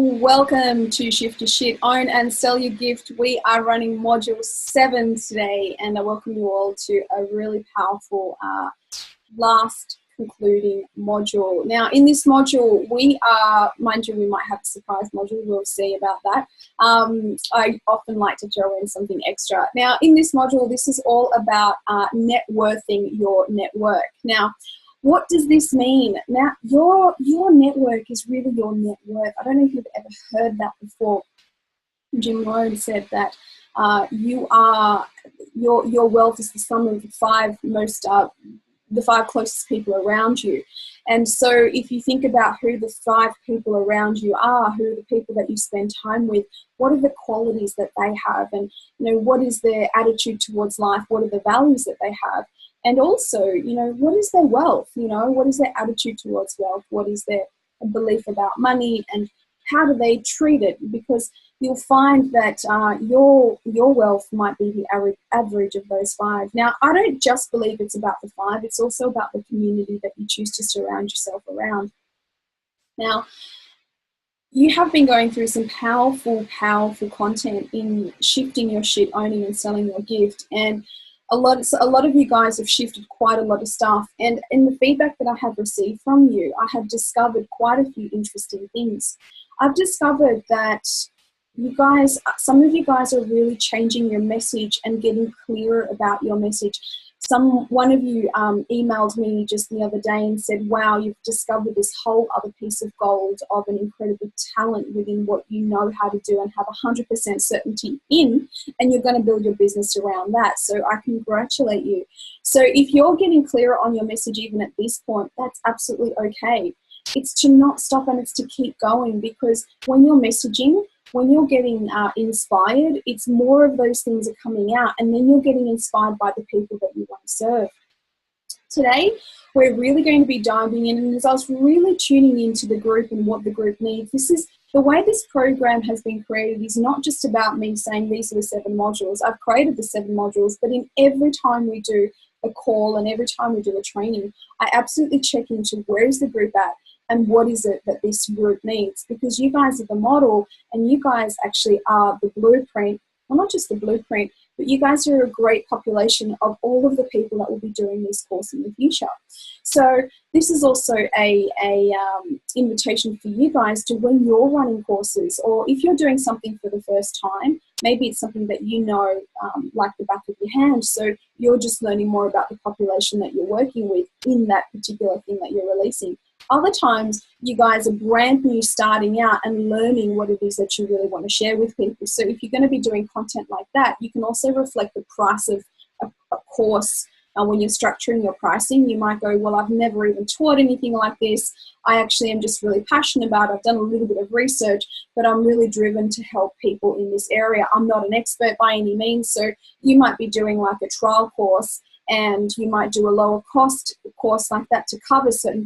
Welcome to Shift Your Shit, Own and Sell Your Gift. We are running Module 7 today, and I welcome you all to a really powerful last concluding module. Now, in this module, we are, mind you, we might have a surprise module. We'll see about that. I often like to throw in something extra. Now, in this module, this is all about networthing your network. Now, what does this mean? Now, your network is really your net worth. I don't know if you've ever heard that before. Jim Rohn said that your wealth is the sum of the five closest people around you. And so if you think about who the 5 people around you are, who are the people that you spend time with, what are the qualities that they have, and what is their attitude towards life, what are the values that they have, and also, what is their wealth, what is their attitude towards wealth, what is their belief about money, and how do they treat it? Because you'll find that your wealth might be the average of those 5. Now, I don't just believe it's about the 5, it's also about the community that you choose to surround yourself around. Now, you have been going through some powerful content in shifting your shit, owning and selling your gift, and a lot of you guys have shifted quite a lot of stuff, and in the feedback that I have received from you, I have discovered quite a few interesting things. I've discovered that some of you guys are really changing your message and getting clearer about your message. One of you emailed me just the other day and said, wow, you've discovered this whole other piece of gold of an incredible talent within what you know how to do and have 100% certainty in, and you're going to build your business around that. So I congratulate you. So if you're getting clearer on your message even at this point, that's absolutely okay. It's to not stop and it's to keep going, because when you're messaging, when you're getting inspired, it's more of those things are coming out, and then you're getting inspired by the people that you want to serve. Today, we're really going to be diving in, and as I was really tuning into the group and what the group needs, the way this program has been created is not just about me saying these are the 7 modules. I've created the 7 modules, but in every time we do a call and every time we do a training, I absolutely check into where is the group at, and what is it that this group needs? Because you guys are the model, and you guys actually are the blueprint. Well, not just the blueprint, but you guys are a great population of all of the people that will be doing this course in the future. So this is also a invitation for you guys to, when you're running courses, or if you're doing something for the first time, maybe it's something that like the back of your hand, so you're just learning more about the population that you're working with in that particular thing that you're releasing. Other times, you guys are brand new, starting out and learning what it is that you really want to share with people. So if you're going to be doing content like that, you can also reflect the price of a course. When you're structuring your pricing, you might go, well, I've never even taught anything like this. I actually am just really passionate about it. I've done a little bit of research, but I'm really driven to help people in this area. I'm not an expert by any means. So you might be doing like a trial course, and you might do a lower cost course like that to cover certain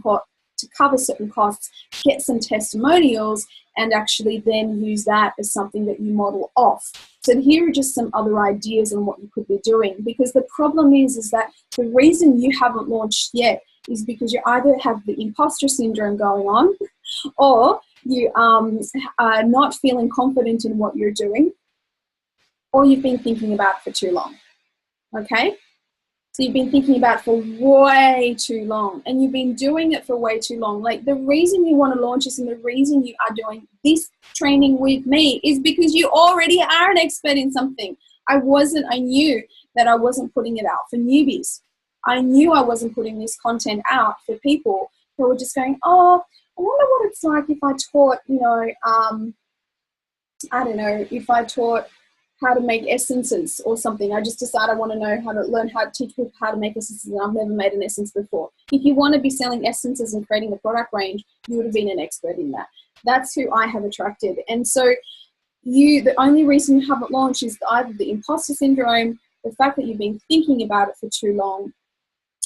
costs, get some testimonials, and actually then use that as something that you model off. So here are just some other ideas on what you could be doing, because the problem is that the reason you haven't launched yet is because you either have the imposter syndrome going on, or you are not feeling confident in what you're doing, or you've been thinking about it for too long. Okay? So you've been thinking about it for way too long, and you've been doing it for way too long. Like, the reason you want to launch this and the reason you are doing this training with me is because you already are an expert in something. I knew that I wasn't putting it out for newbies. I knew I wasn't putting this content out for people who were just going, oh, I wonder what it's like if I taught, if I taught how to make essences or something. I just decided I want to know how to learn how to teach people how to make essences, and I've never made an essence before. If you want to be selling essences and creating a product range, you would have been an expert in that. That's who I have attracted. And so the only reason you haven't launched is either the imposter syndrome, the fact that you've been thinking about it for too long,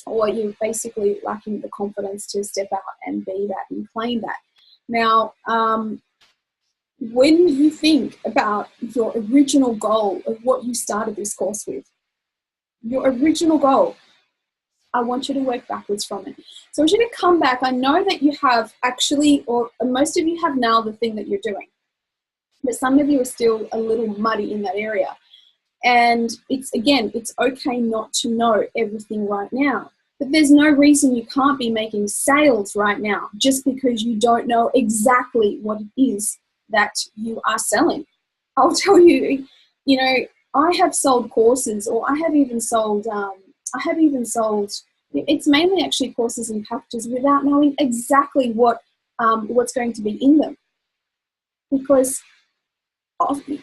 or you're basically lacking the confidence to step out and be that and claim that. Now, when you think about your original goal of what you started this course with, your original goal, I want you to work backwards from it. So I want you to come back. I know that you have actually, or most of you have now the thing that you're doing. but some of you are still a little muddy in that area. And it's okay not to know everything right now. But there's no reason you can't be making sales right now just because you don't know exactly what it is that you are selling. I'll tell you, I have sold courses, or I have even sold, it's mainly actually courses and packages without knowing exactly what's going to be in them. Because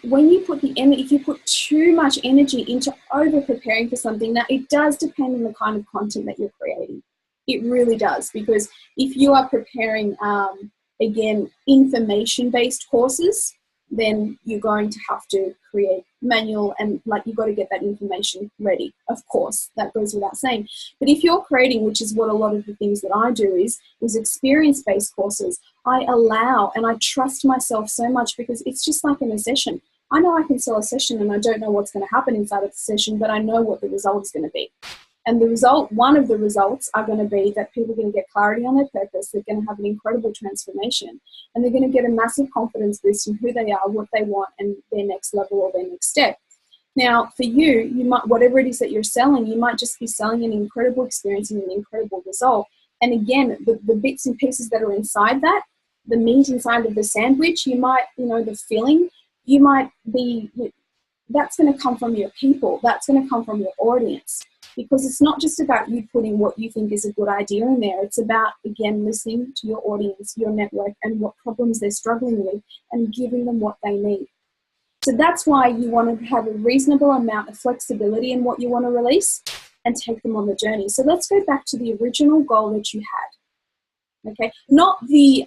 when you put if you put too much energy into over preparing for something, now it does depend on the kind of content that you're creating. It really does, because if you are preparing, again, information-based courses, then you're going to have to create manual and you've got to get that information ready. Of course, that goes without saying. But if you're creating, which is what a lot of the things that I do is experience-based courses, I allow and I trust myself so much, because it's just like in a session. I know I can sell a session and I don't know what's going to happen inside of the session, but I know what the result is going to be. And one of the results are going to be that people are going to get clarity on their purpose. They're going to have an incredible transformation, and they're going to get a massive confidence boost in who they are, what they want, and their next level or their next step. Now, for you might, whatever it is that you're selling, you might just be selling an incredible experience and an incredible result. And again, the bits and pieces that are inside that, the meat inside of the sandwich, you might, the filling, you might be, that's going to come from your people. That's going to come from your audience. Because it's not just about you putting what you think is a good idea in there. It's about, again, listening to your audience, your network, and what problems they're struggling with, and giving them what they need. So that's why you want to have a reasonable amount of flexibility in what you want to release and take them on the journey. So let's go back to the original goal that you had. Okay, not the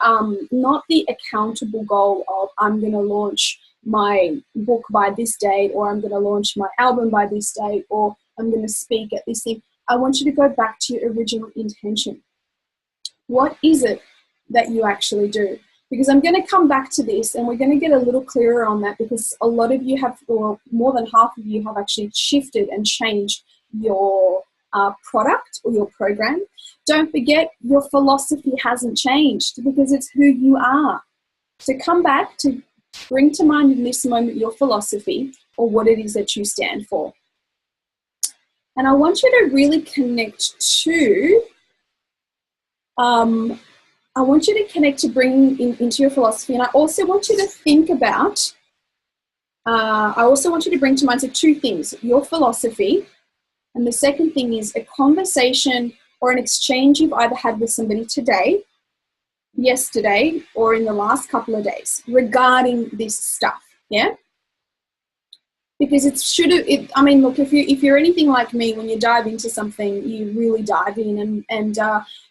accountable goal of I'm going to launch my book by this date, or I'm going to launch my album by this date, or I'm going to speak at this thing. I want you to go back to your original intention. What is it that you actually do? Because I'm going to come back to this, and we're going to get a little clearer on that, because a lot of you have, or more than half of you have actually shifted and changed your product or your program. Don't forget, your philosophy hasn't changed, because it's who you are. So come back to bring to mind in this moment your philosophy, or what it is that you stand for. And I want you to really connect to, bringing into your philosophy. And I also want you to think about, to bring to mind, so two things: your philosophy, and the second thing is a conversation or an exchange you've either had with somebody today, yesterday, or in the last couple of days regarding this stuff. Yeah? Because look, if you're anything like me, when you dive into something, you really dive in, and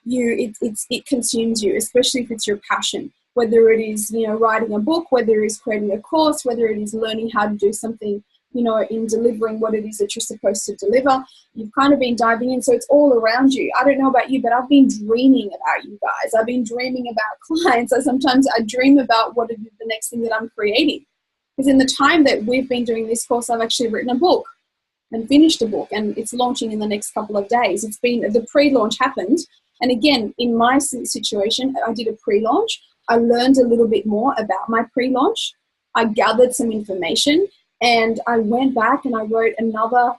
it consumes you, especially if it's your passion. Whether it is writing a book, whether it is creating a course, whether it is learning how to do something, in delivering what it is that you're supposed to deliver, you've kind of been diving in, so it's all around you. I don't know about you, but I've been dreaming about you guys. I've been dreaming about clients. Sometimes I dream about what is the next thing that I'm creating. Because in the time that we've been doing this course, I've actually written a book and finished a book, and it's launching in the next couple of days. The pre-launch happened. And again, in my situation, I did a pre-launch. I learned a little bit more about my pre-launch. I gathered some information, and I went back and I wrote another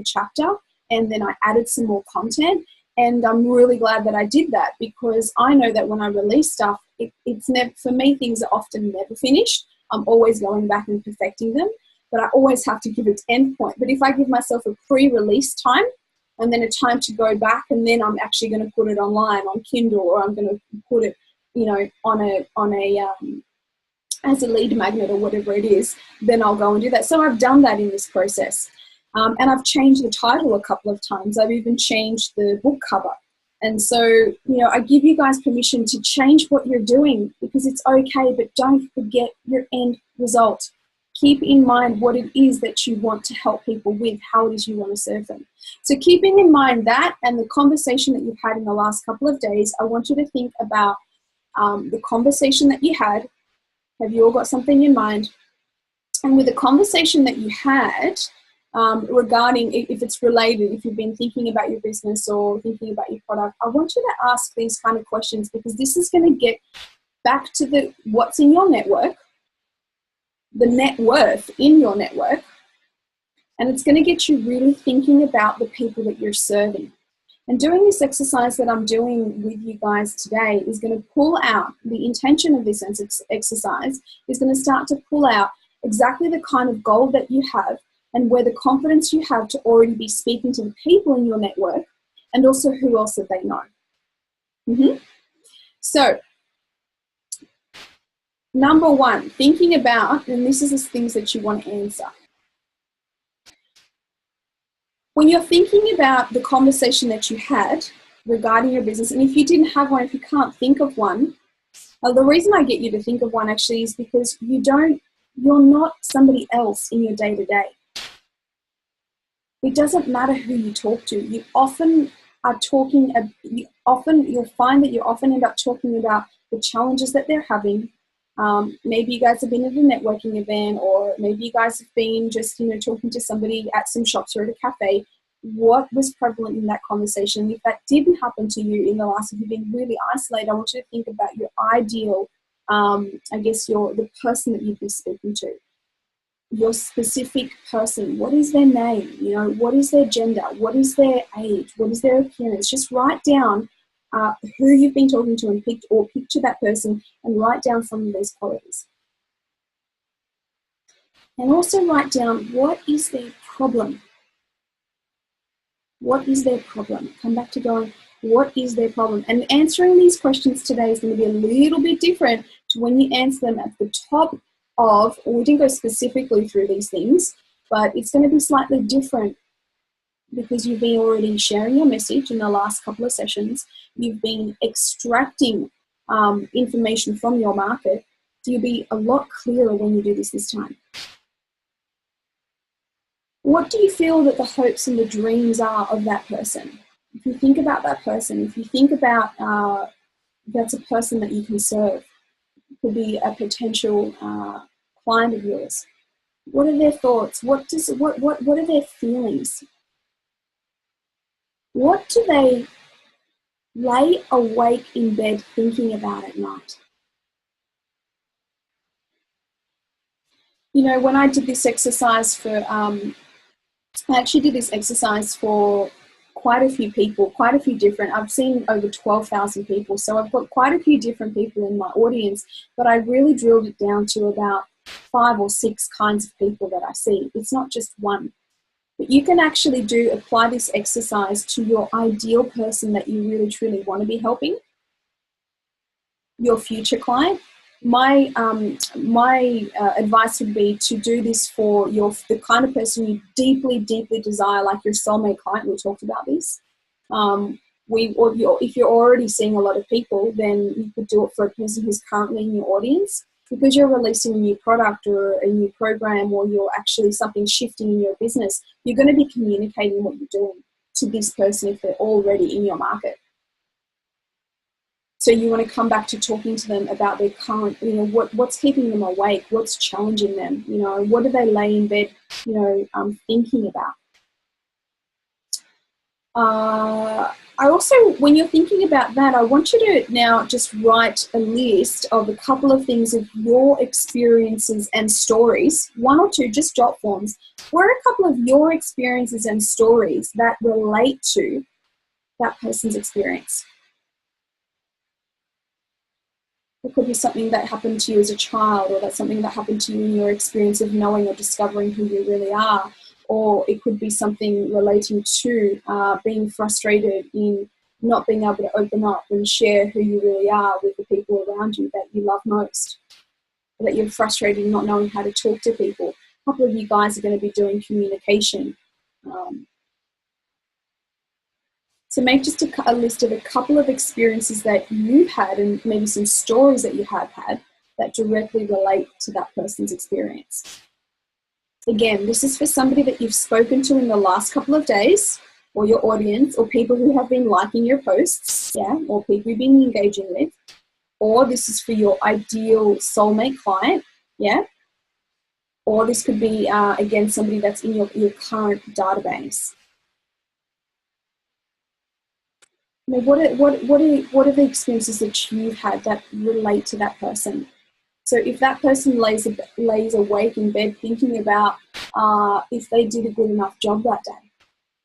chapter, and then I added some more content. And I'm really glad that I did that, because I know that when I release stuff, it's never, for me, things are often never finished. I'm always going back and perfecting them, but I always have to give it end point. But if I give myself a pre-release time, and then a time to go back, and then I'm actually going to put it online on Kindle, or I'm going to put it, as a lead magnet or whatever it is, then I'll go and do that. So I've done that in this process. And I've changed the title a couple of times. I've even changed the book cover. And so, I give you guys permission to change what you're doing, because it's okay, but don't forget your end result. Keep in mind what it is that you want to help people with, how it is you want to serve them. So keeping in mind that, and the conversation that you've had in the last couple of days, I want you to think about the conversation that you had. Have you all got something in mind? And with the conversation that you had, regarding if it's related, if you've been thinking about your business or thinking about your product, I want you to ask these kind of questions, because this is going to get back to what's in your network, the net worth in your network, and it's going to get you really thinking about the people that you're serving. And doing this exercise that I'm doing with you guys today is going to pull out, the intention of this exercise is going to start to pull out exactly the kind of goal that you have and where the confidence you have to already be speaking to the people in your network, and also who else that they know. So, number one, thinking about, and this is the things that you want to answer. When you're thinking about the conversation that you had regarding your business, and if you didn't have one, if you can't think of one, the reason I get you to think of one actually is because you're not somebody else in your day-to-day. It doesn't matter who you talk to. You often are talking, you'll find that you often end up talking about the challenges that they're having. Maybe you guys have been at a networking event, or maybe you guys have been just, talking to somebody at some shops or at a cafe. What was prevalent in that conversation? If that didn't happen to you in the last, if you've been really isolated, I want you to think about your ideal, the person that you'd be speaking to. Your specific person. What is their name? What is their gender? What is their age? What is their appearance? Just write down who you've been talking to and picture that person and write down some of those qualities. And also write down, what is their problem? What is their problem? Come back to going, what is their problem? And answering these questions today is going to be a little bit different to when you answer them at the top of, we didn't go specifically through these things, but it's going to be slightly different because you've been already sharing your message in the last couple of sessions. You've been extracting information from your market. So you'll be a lot clearer when you do this time. What do you feel that the hopes and the dreams are of that person? If you think about that person, if you think about that's a person that you can serve, it could be a potential client of yours. What are their thoughts? What are their feelings? What do they lay awake in bed thinking about at night? When I did this exercise I actually did this exercise for quite a few people, quite a few different, I've seen over 12,000 people, so I've got quite a few different people in my audience, but I really drilled it down to about 5 or 6 kinds of people that I see. It's not just one. But you can actually apply this exercise to your ideal person that you really truly want to be helping, your future client. My advice would be to do this for the kind of person you deeply, deeply desire, like your soulmate client. We talked about this. If you're already seeing a lot of people, then you could do it for a person who's currently in your audience, because you're releasing a new product or a new program, or you're actually something shifting in your business. You're going to be communicating what you're doing to this person if they're already in your market. So you want to come back to talking to them about their current, what's keeping them awake, what's challenging them, what do they lay in bed, thinking about. I also, when you're thinking about that, I want you to now just write a list of a couple of things of your experiences and stories, 1 or 2, just jot forms. What are a couple of your experiences and stories that relate to that person's experience? It could be something that happened to you as a child, or that's something that happened to you in your experience of knowing or discovering who you really are. Or it could be something relating to being frustrated in not being able to open up and share who you really are with the people around you that you love most. Or that you're frustrated in not knowing how to talk to people. A couple of you guys are going to be doing communication. So make just a list of a couple of experiences that you've had, and maybe some stories that you have had that directly relate to that person's experience. Again, this is for somebody that you've spoken to in the last couple of days, or your audience, or people who have been liking your posts, or people you've been engaging with, or this is for your ideal soulmate client, or this could be, again, somebody that's in your current database. What are the experiences that you've had that relate to that person? So if that person lays awake in bed thinking about if they did a good enough job that day,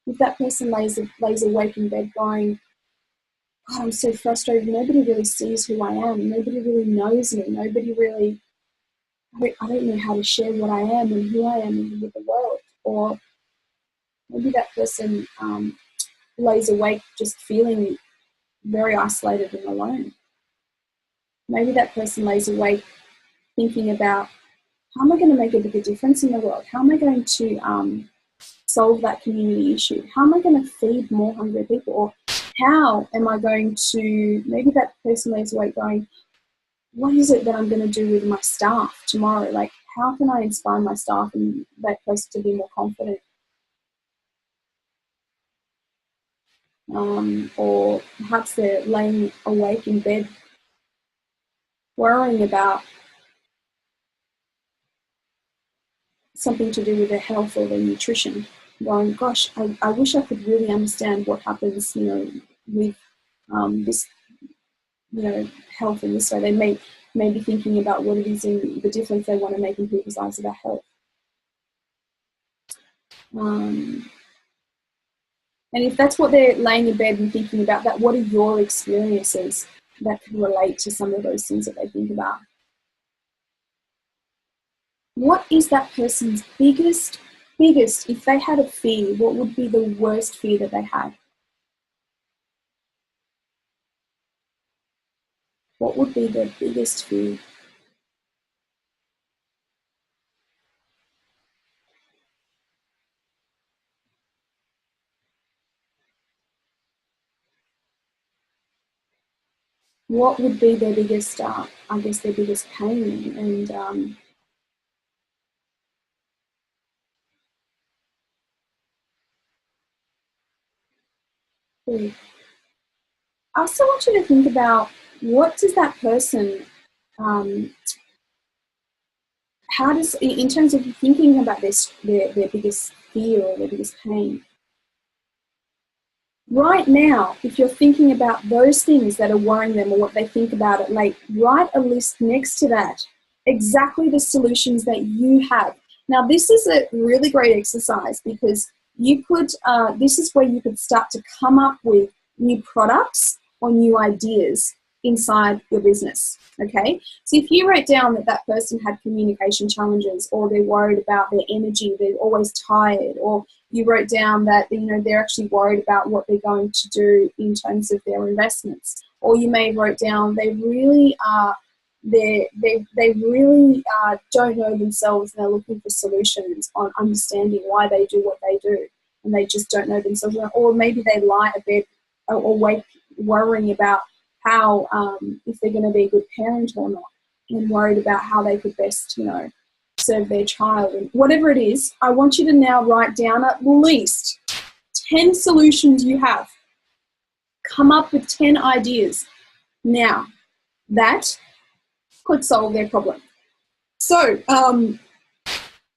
if that person lays awake in bed going, God, I'm so frustrated, nobody really sees who I am, nobody really knows me, nobody really, I don't know how to share what I am and who I am with the world. Or maybe that person lays awake just feeling very isolated and alone. Maybe that person lays awake thinking about, how am I going to make a bigger difference in the world? How am I going to solve that community issue? How am I going to feed more hungry people? Or how am I going to, maybe that person lays awake going, what is it that I'm going to do with my staff tomorrow? Like, how can I inspire my staff and that person to be more confident? Or perhaps they're laying awake in bed worrying about something to do with their health or their nutrition, going, gosh, I wish I could really understand what happens, with this, health in this way. They may be thinking about what it is in the difference they want to make in people's lives about health. And if that's what they're laying in bed and thinking about, that, what are your experiences that can relate to some of those things that they think about? What is that person's biggest, if they had a fear, what would be the worst fear that they had? What would be their biggest fear? What would be their biggest, their biggest pain? And I also want you to think about, what does that person, how does, in terms of thinking about their biggest fear or their biggest pain, right now, if you're thinking about those things that are worrying them or what they think about it, like, write a list next to that, exactly the solutions that you have. Now, this is a really great exercise because you could, this is where you could start to come up with new products or new ideas inside your business, okay? So if you wrote down that that person had communication challenges, or they're worried about their energy, they're always tired, or you wrote down that, they're actually worried about what they're going to do in terms of their investments, or you may have wrote down they really are, they really don't know themselves and they're looking for solutions on understanding why they do what they do, and they just don't know themselves. Or maybe they lie abed or wake worrying about how, if they're going to be a good parent or not, and worried about how they could best, serve their child. And whatever it is, I want you to now write down at least 10 solutions you have. Come up with 10 ideas now that could solve their problem. So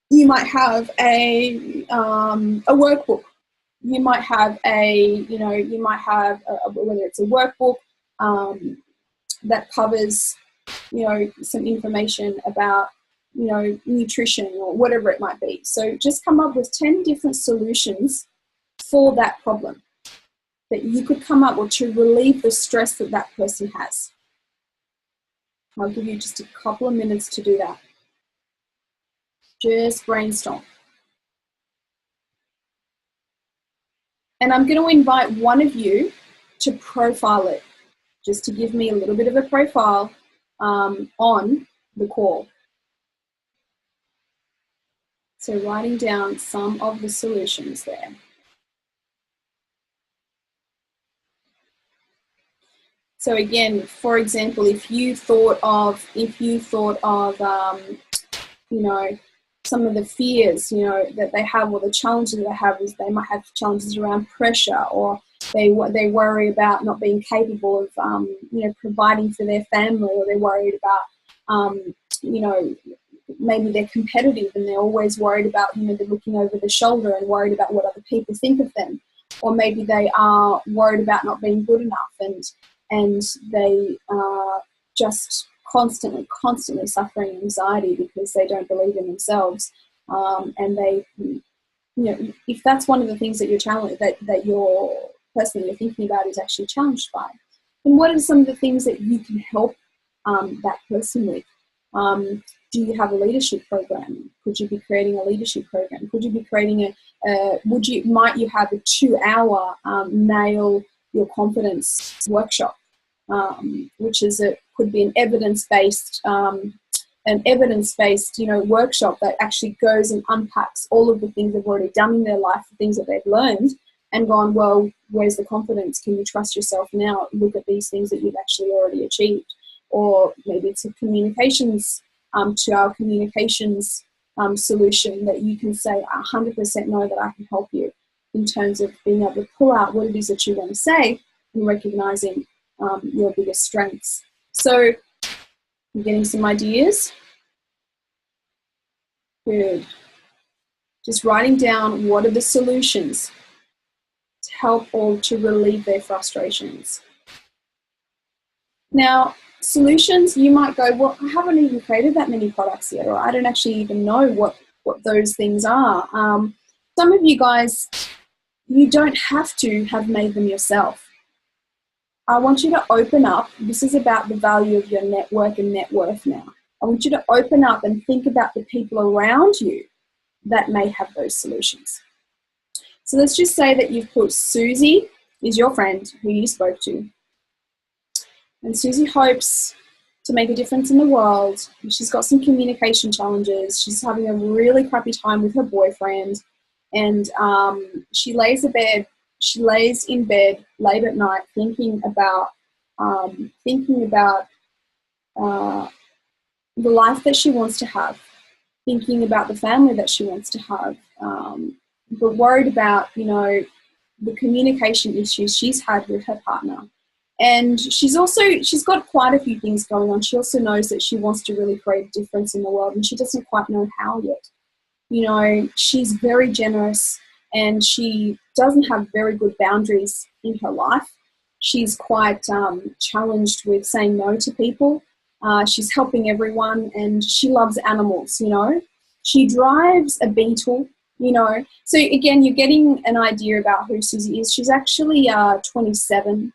you might have a workbook. You might have whether it's a workbook that covers, some information about, nutrition or whatever it might be. So just come up with 10 different solutions for that problem that you could come up with to relieve the stress that that person has. I'll give you just a couple of minutes to do that. Just brainstorm. And I'm going to invite one of you to profile it, just to give me a little bit of a profile on the call. So writing down some of the solutions there. So again, for example, if you thought of some of the fears, that they have, or the challenges they have, is they might have challenges around pressure, or they worry about not being capable of, providing for their family, or they're worried about, maybe they're competitive and they're always worried about, they're looking over the shoulder and worried about what other people think of them. Or maybe they are worried about not being good enough, and they are just constantly suffering anxiety because they don't believe in themselves, and they, if that's one of the things that you're challenged, that your person that you're thinking about is actually challenged by, then what are some of the things that you can help that person with? Do you have a leadership program? Could you be creating a leadership program? Could you be creating might you have a 2-hour nail your confidence workshop, which could be an evidence-based workshop that actually goes and unpacks all of the things they've already done in their life, the things that they've learned, and gone, well, where's the confidence? Can you trust yourself now? Look at these things that you've actually already achieved. Or maybe it's a communications, 2-hour communications solution that you can say, I 100% know that I can help you in terms of being able to pull out what it is that you want to say and recognizing your biggest strengths. So you're getting some ideas? Good. Just writing down what are the solutions to help all to relieve their frustrations. Now, solutions, you might go, well, I haven't even created that many products yet, or I don't actually even know what those things are. Some of you guys, you don't have to have made them yourself. I want you to open up. This is about the value of your network and net worth now. I want you to open up and think about the people around you that may have those solutions. So let's just say that you've put Susie is your friend who you spoke to. And Susie hopes to make a difference in the world. She's got some communication challenges. She's having a really crappy time with her boyfriend. And she lays in bed late at night thinking about the life that she wants to have, thinking about the family that she wants to have, but worried about, the communication issues she's had with her partner. And she's got quite a few things going on. She also knows that she wants to really create a difference in the world, and she doesn't quite know how yet. She's very generous, and she doesn't have very good boundaries in her life. She's quite challenged with saying no to people. She's helping everyone, and she loves animals, She drives a beetle, So again, you're getting an idea about who Susie is. She's actually 27.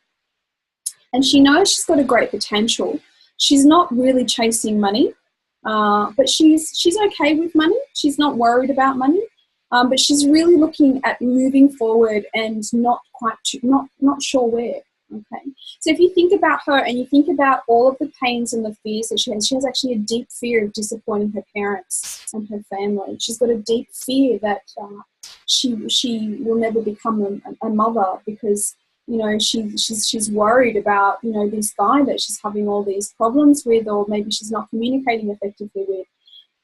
And she knows she's got a great potential. She's not really chasing money, but she's okay with money. She's not worried about money, but she's really looking at moving forward and not sure where. Okay, so if you think about her and you think about all of the pains and the fears that she has actually a deep fear of disappointing her parents and her family. She's got a deep fear that she will never become a mother because she's worried about, this guy that she's having all these problems with, or maybe she's not communicating effectively with.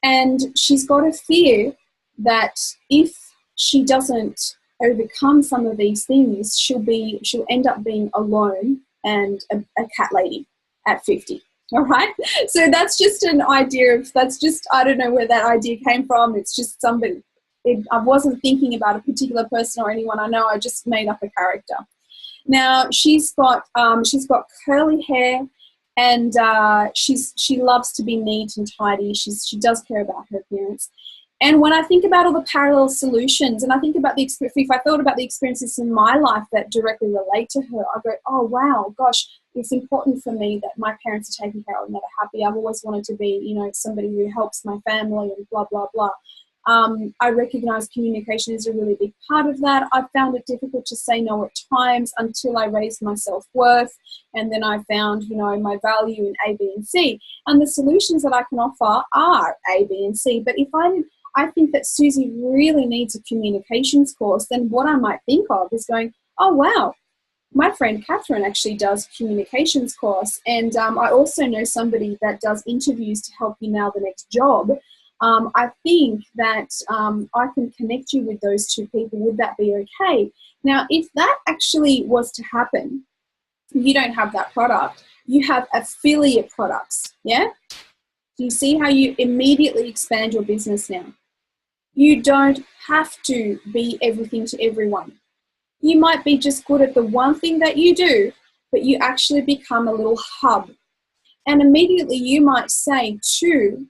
And she's got a fear that if she doesn't overcome some of these things, she'll end up being alone and a cat lady at 50. All right. So that's just an idea I don't know where that idea came from. It's just somebody. I wasn't thinking about a particular person or anyone I know. I just made up a character. Now she's got curly hair, and she loves to be neat and tidy. She does care about her appearance. And when I think about all the parallel solutions, and I think about if I thought about the experiences in my life that directly relate to her, I go, oh wow, gosh, it's important for me that my parents are taken care of and that are happy. I've always wanted to be, somebody who helps my family and blah blah blah. I recognize communication is a really big part of that. I found it difficult to say no at times until I raised my self-worth, and then I found, my value in A, B, and C. And the solutions that I can offer are A, B, and C. But if I think that Susie really needs a communications course, then what I might think of is going, oh wow, my friend Catherine actually does a communications course, and I also know somebody that does interviews to help you nail the next job. I think that I can connect you with those two people. Would that be okay? Now, if that actually was to happen, you don't have that product. You have affiliate products, yeah? Do you see how you immediately expand your business now? You don't have to be everything to everyone. You might be just good at the one thing that you do, but you actually become a little hub. And immediately you might say to,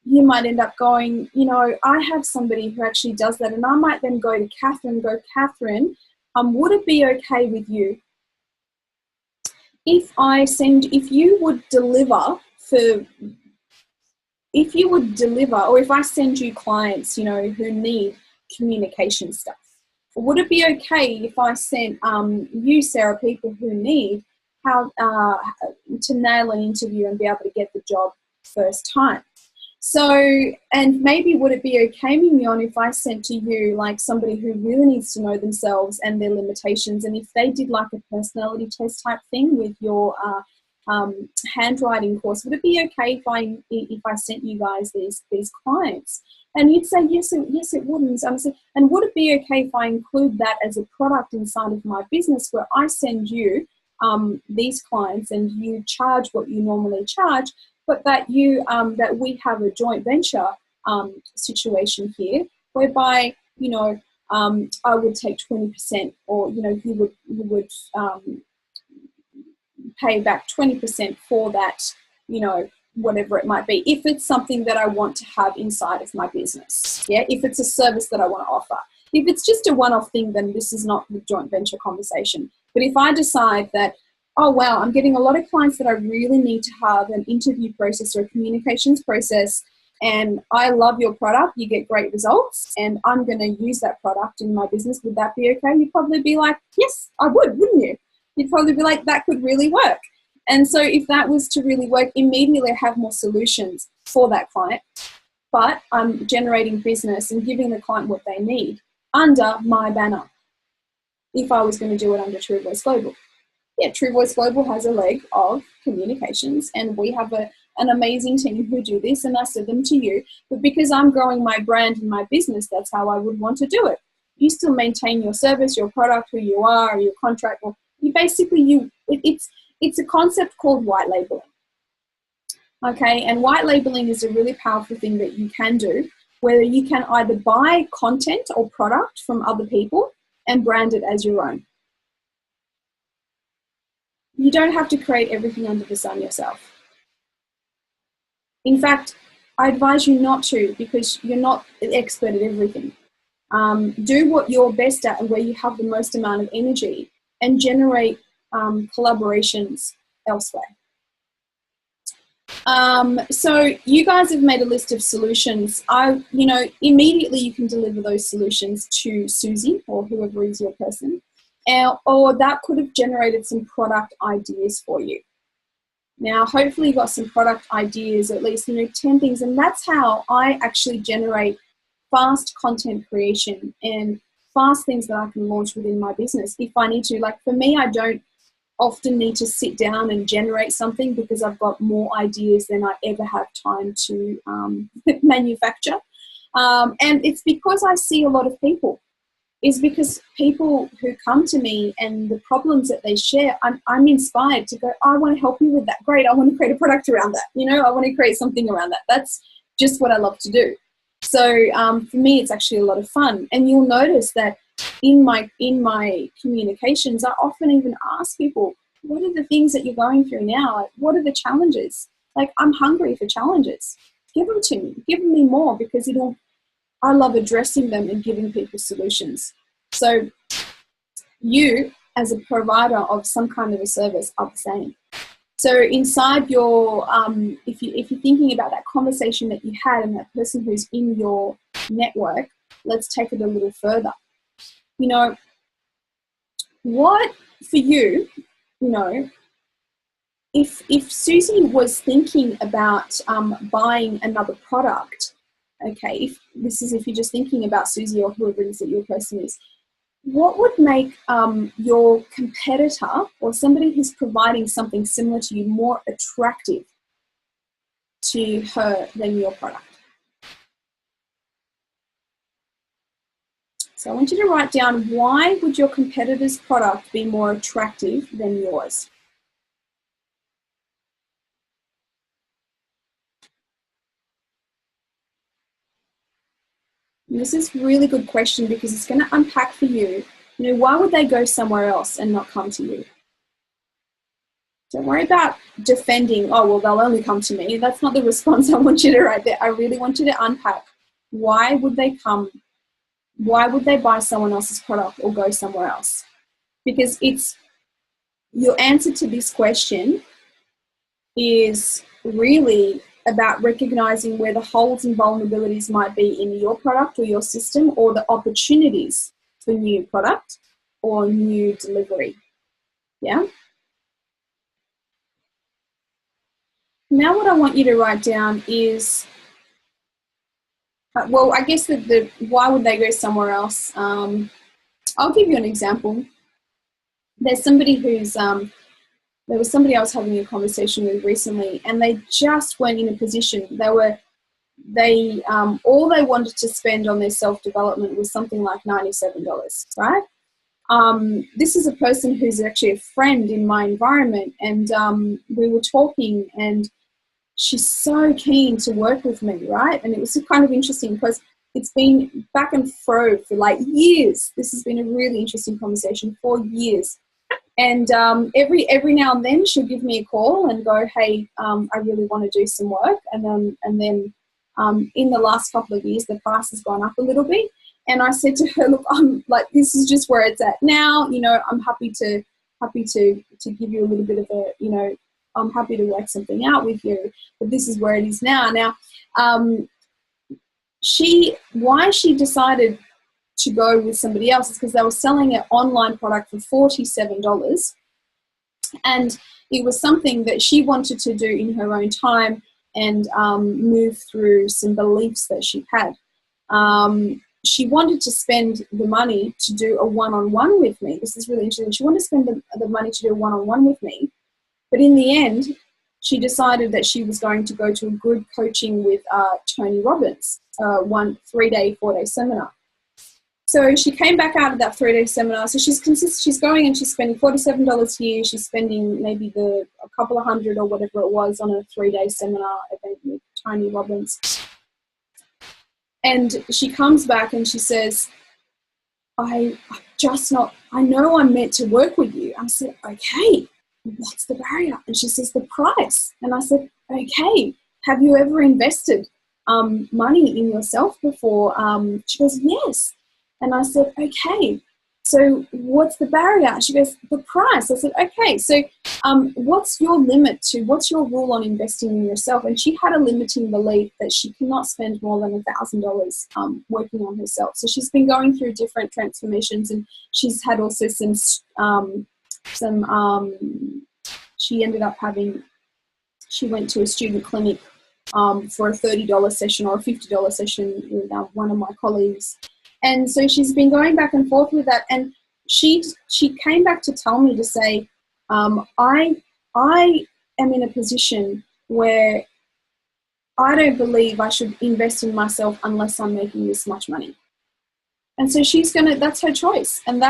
you might end up going, you know, I have somebody who actually does that. And I might then go to Catherine and go, Catherine, would it be okay with you if you would deliver or if I send you clients, you know, who need communication stuff, would it be okay if I sent you, Sarah, people who need how to nail an interview and be able to get the job first time? So, and maybe would it be okay, Mignon, if I sent to you like somebody who really needs to know themselves and their limitations, and if they did like a personality test type thing with your handwriting course, would it be okay if I sent you guys these clients? And you'd say yes, it would. And would it be okay if I include that as a product inside of my business, where I send you these clients and you charge what you normally charge, but that that we have a joint venture situation here, whereby, you know, I would take 20%, or, you know, you would pay back 20% for that, you know, whatever it might be, if it's something that I want to have inside of my business. Yeah, if it's a service that I want to offer. If it's just a one-off thing, then this is not the joint venture conversation. But if I decide that, oh, wow, I'm getting a lot of clients that I really need to have an interview process or a communications process, and I love your product, you get great results, and I'm going to use that product in my business, would that be okay? You'd probably be like, yes, I would, wouldn't you? You'd probably be like, that could really work. And so if that was to really work, immediately I have more solutions for that client, but I'm generating business and giving the client what they need under my banner, if I was going to do it under True Voice Global. Yeah, True Voice Global has a leg of communications, and we have an amazing team who do this, and I send them to you. But because I'm growing my brand and my business, that's how I would want to do it. You still maintain your service, your product, who you are, your contract. Well, it's a concept called white labeling. Okay, and white labeling is a really powerful thing that you can do, where you can either buy content or product from other people and brand it as your own. You don't have to create everything under the sun yourself. In fact, I advise you not to, because you're not an expert at everything. Do what you're best at and where you have the most amount of energy, and generate collaborations elsewhere. So you guys have made a list of solutions. Immediately you can deliver those solutions to Susie or whoever is your person. Or that could have generated some product ideas for you. Now, hopefully you got some product ideas, at least, 10 things. And that's how I actually generate fast content creation and fast things that I can launch within my business if I need to. Like for me, I don't often need to sit down and generate something, because I've got more ideas than I ever have time to manufacture. And it's because I see a lot of people. Is because people who come to me and the problems that they share, I'm inspired to go, I want to help you with that. Great, I want to create a product around that. I want to create something around that. That's just what I love to do. So for me, it's actually a lot of fun. And you'll notice that in my communications, I often even ask people, what are the things that you're going through now? Like, what are the challenges? Like, I'm hungry for challenges. Give them to me. Give me more, because I love addressing them and giving people solutions. So you, as a provider of some kind of a service, are the same. So inside your, if you're thinking about that conversation that you had and that person who's in your network, let's take it a little further. What for you, if Susie was thinking about buying another product, okay, if you're just thinking about Susie or whoever it is that your person is, what would make your competitor or somebody who's providing something similar to you more attractive to her than your product? So I want you to write down, why would your competitor's product be more attractive than yours? And this is a really good question, because it's going to unpack for you, why would they go somewhere else and not come to you? Don't worry about defending, oh, well, they'll only come to me. That's not the response I want you to write there. I really want you to unpack, why would they come? Why would they buy someone else's product or go somewhere else? Because it's your answer to this question is really about recognizing where the holes and vulnerabilities might be in your product or your system, or the opportunities for new product or new delivery. Yeah. Now what I want you to write down is, well, I guess the why would they go somewhere else? I'll give you an example. There's somebody who's, there was somebody I was having a conversation with recently, and they just weren't in a position. All they wanted to spend on their self-development was something like $97, right? This is a person who's actually a friend in my environment, and we were talking, and she's so keen to work with me, right? And it was kind of interesting because it's been back and fro for like years. This has been a really interesting conversation for years. And every now and then she'll give me a call and go, hey, I really want to do some work. And then in the last couple of years, the price has gone up a little bit. And I said to her, look, I'm like, this is just where it's at now. You know, I'm happy to give you a little bit of a, you know, I'm happy to work something out with you, but this is where it is now. Now, why she decided to go with somebody else is because they were selling an online product for $47, and it was something that she wanted to do in her own time and move through some beliefs that she had. She wanted to spend the money to do a one-on-one with me. This is really interesting. She wanted to spend the money to do a one-on-one with me, but in the end, she decided that she was going to go to a group coaching with Tony Robbins, 3-day, 4-day seminar. So she came back out of that 3-day seminar. So she's going and she's spending $47 here. She's spending maybe a couple of $100 or whatever it was on a 3-day seminar event with Tony Robbins. And she comes back and she says, I know I'm meant to work with you. I said, okay, what's the barrier? And she says, the price. And I said, okay, have you ever invested money in yourself before? She goes, yes. And I said, okay, so what's the barrier? She goes, the price. I said, okay, so what's your rule on investing in yourself? And she had a limiting belief that she cannot spend more than $1,000 working on herself. So she's been going through different transformations, and she's had also she went to a student clinic for a $30 session or a $50 session with one of my colleagues. And so she's been going back and forth with that. And she came back to tell me to say, I am in a position where I don't believe I should invest in myself unless I'm making this much money. And so that's her choice. And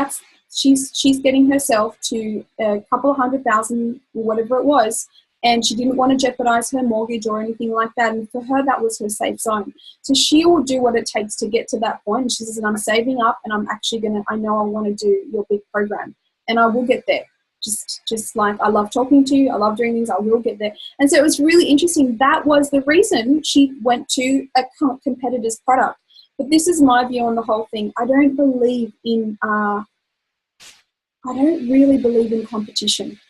she's getting herself to a couple of $100,000 or whatever it was. And she didn't want to jeopardize her mortgage or anything like that. And for her, that was her safe zone. So she will do what it takes to get to that point. And she says, I'm saving up, and I know I want to do your big program, and I will get there. Just like, I love talking to you, I love doing things, I will get there. And so it was really interesting. That was the reason she went to a competitor's product. But this is my view on the whole thing. I don't really believe in competition.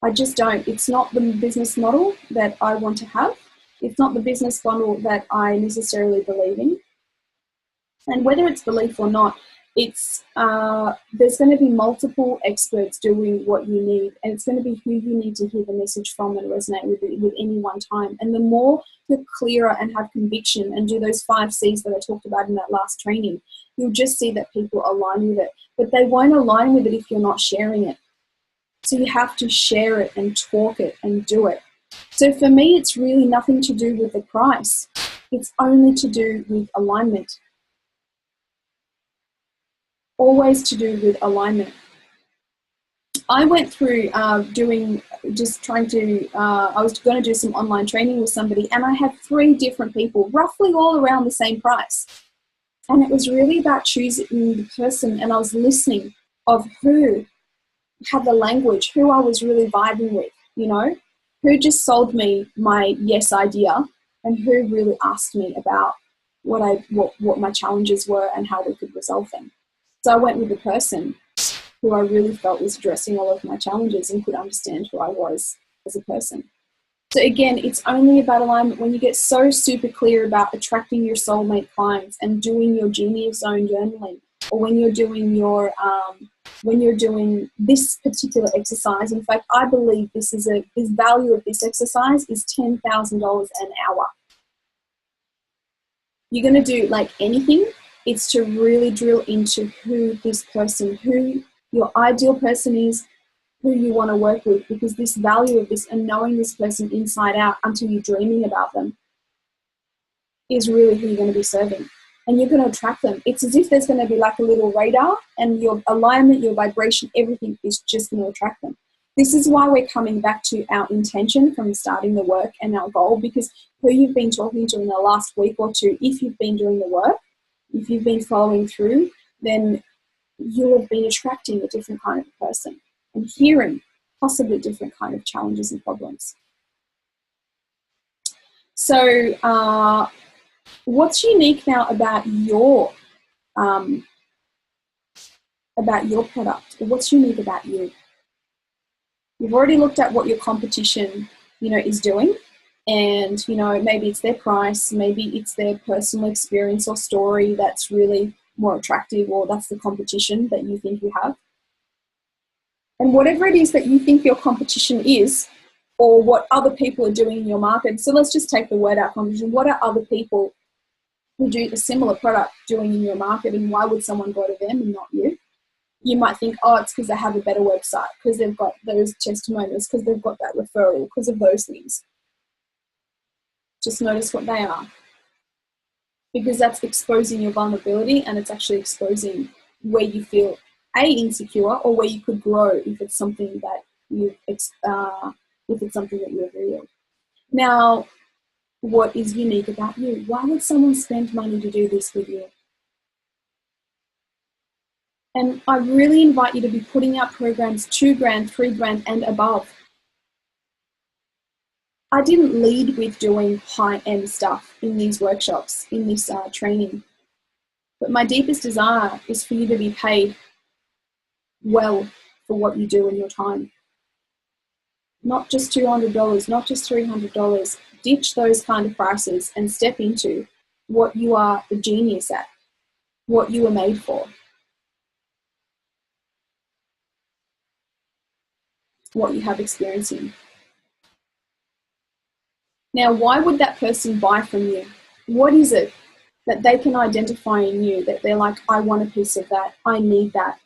I just don't. It's not the business model that I want to have. It's not the business model that I necessarily believe in. And whether it's belief or not, there's going to be multiple experts doing what you need, and it's going to be who you need to hear the message from and resonate with any one time. And the more you're clearer and have conviction and do those 5 C's that I talked about in that last training, you'll just see that people align with it. But they won't align with it if you're not sharing it. So you have to share it and talk it and do it. So for me, it's really nothing to do with the price. It's only to do with alignment. Always to do with alignment. I went through I was going to do some online training with somebody, and I had 3 different people, roughly all around the same price. And it was really about choosing the person, and I was listening of who had the language, who I was really vibing with, you know, who just sold me my yes idea, and who really asked me about what my challenges were and how we could resolve them. So I went with the person who I really felt was addressing all of my challenges and could understand who I was as a person. So again, it's only about alignment. When you get so super clear about attracting your soulmate clients and doing your genius zone journaling, or when you're doing this particular exercise. In fact, I believe this value of this exercise is $10,000 an hour. You're going to do like anything. It's to really drill into who this person, who your ideal person is, who you want to work with, because this value of this and knowing this person inside out until you're dreaming about them is really who you're going to be serving. And you're going to attract them. It's as if there's going to be like a little radar, and your alignment, your vibration, everything is just going to attract them. This is why we're coming back to our intention from starting the work and our goal, because who you've been talking to in the last week or two, if you've been doing the work, if you've been following through, then you'll have been attracting a different kind of person and hearing possibly different kind of challenges and problems. So what's unique now about your product? What's unique about you? You've already looked at what your competition, is doing, and maybe it's their price, maybe it's their personal experience or story that's really more attractive, or that's the competition that you think you have. And whatever it is that you think your competition is, or what other people are doing in your market. So let's just take the word out, competition. What are other people who do a similar product doing in your market, and why would someone go to them and not you? You might think, oh, it's because they have a better website, because they've got those testimonials, because they've got that referral, because of those things. Just notice what they are, because that's exposing your vulnerability, and it's actually exposing where you feel insecure, or where you could grow if it's something that you've revealed. Now, what is unique about you? Why would someone spend money to do this with you? And I really invite you to be putting out programs $2,000, $3,000 and above. I didn't lead with doing high-end stuff in these workshops, in this training. But my deepest desire is for you to be paid well for what you do in your time. Not just $200, not just $300. Ditch those kind of prices and step into what you are the genius at, what you were made for, what you have experience in. Now, why would that person buy from you? What is it that they can identify in you that they're like, I want a piece of that, I need that?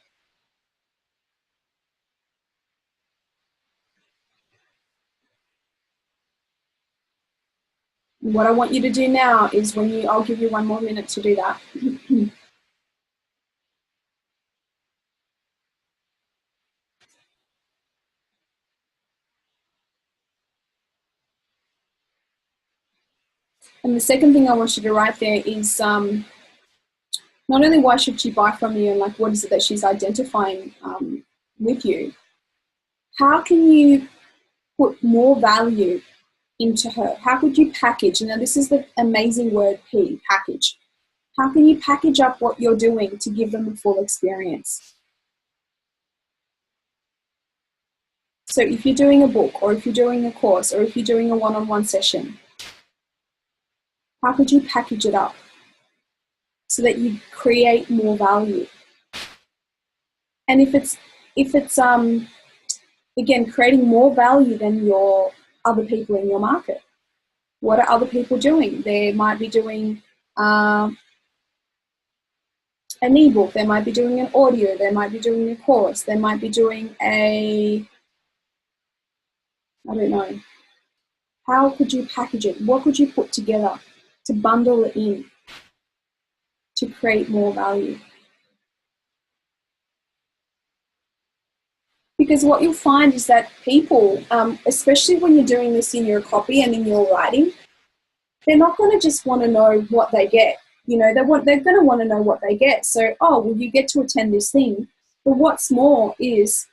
What I want you to do now is I'll give you 1 more minute to do that. And the second thing I want you to write there is not only why should she buy from you, and like what is it that she's identifying with you, how can you put more value into her? How could you package? Now this is the amazing word P, package. How can you package up what you're doing to give them a full experience? So if you're doing a book, or if you're doing a course, or if you're doing a one-on-one session, how could you package it up so that you create more value? And if it's again, creating more value than your other people in your market. What are other people doing? They might be doing an ebook, they might be doing an audio, they might be doing a course, they might be doing I don't know. How could you package it? What could you put together to bundle it in to create more value? Because what you'll find is that people, especially when you're doing this in your copy and in your writing, they're not going to just want to know what they get. They're going to want to know what they get. So, well, you get to attend this thing. But what's more is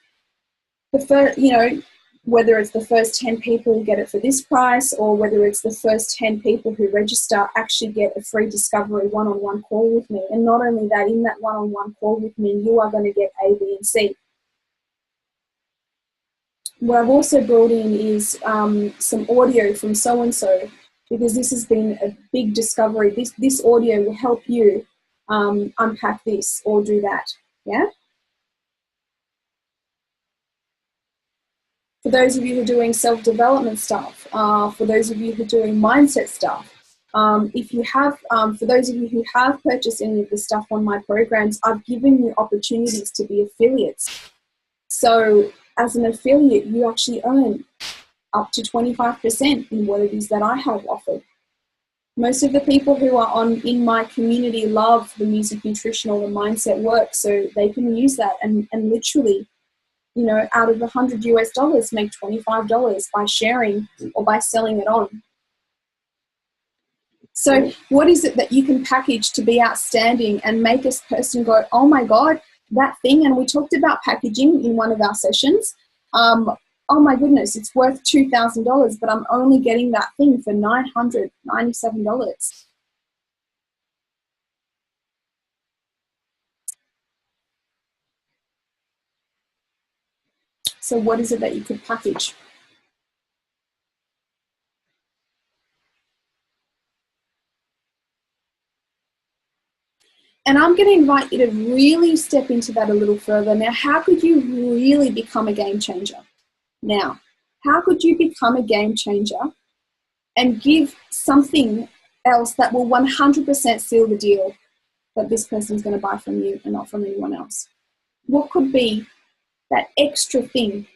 the first, you know, whether it's the first 10 people who get it for this price, or whether it's the first 10 people who register actually get a free discovery one-on-one call with me. And not only that, in that one-on-one call with me, you are going to get A, B, and C. What I've also brought in is some audio from so-and-so, because this has been a big discovery. This audio will help you unpack this or do that, yeah? For those of you who are doing self-development stuff, for those of you who are doing mindset stuff, if you have, for those of you who have purchased any of the stuff on my programs, I've given you opportunities to be affiliates. So as an affiliate, you actually earn up to 25% in what it is that I have offered. Most of the people who are in my community love the music, nutritional, and mindset work, so they can use that and literally, you know, out of $100 make $25 by sharing or by selling it on. So what is it that you can package to be outstanding and make a person go, oh my God, that thing? And we talked about packaging in one of our sessions. Oh my goodness, it's worth $2,000, but I'm only getting that thing for $997. So what is it that you could package? And I'm going to invite you to really step into that a little further. Now, how could you really become a game changer? Now, how could you become a game changer and give something else that will 100% seal the deal that this person's going to buy from you and not from anyone else? What could be that extra thing,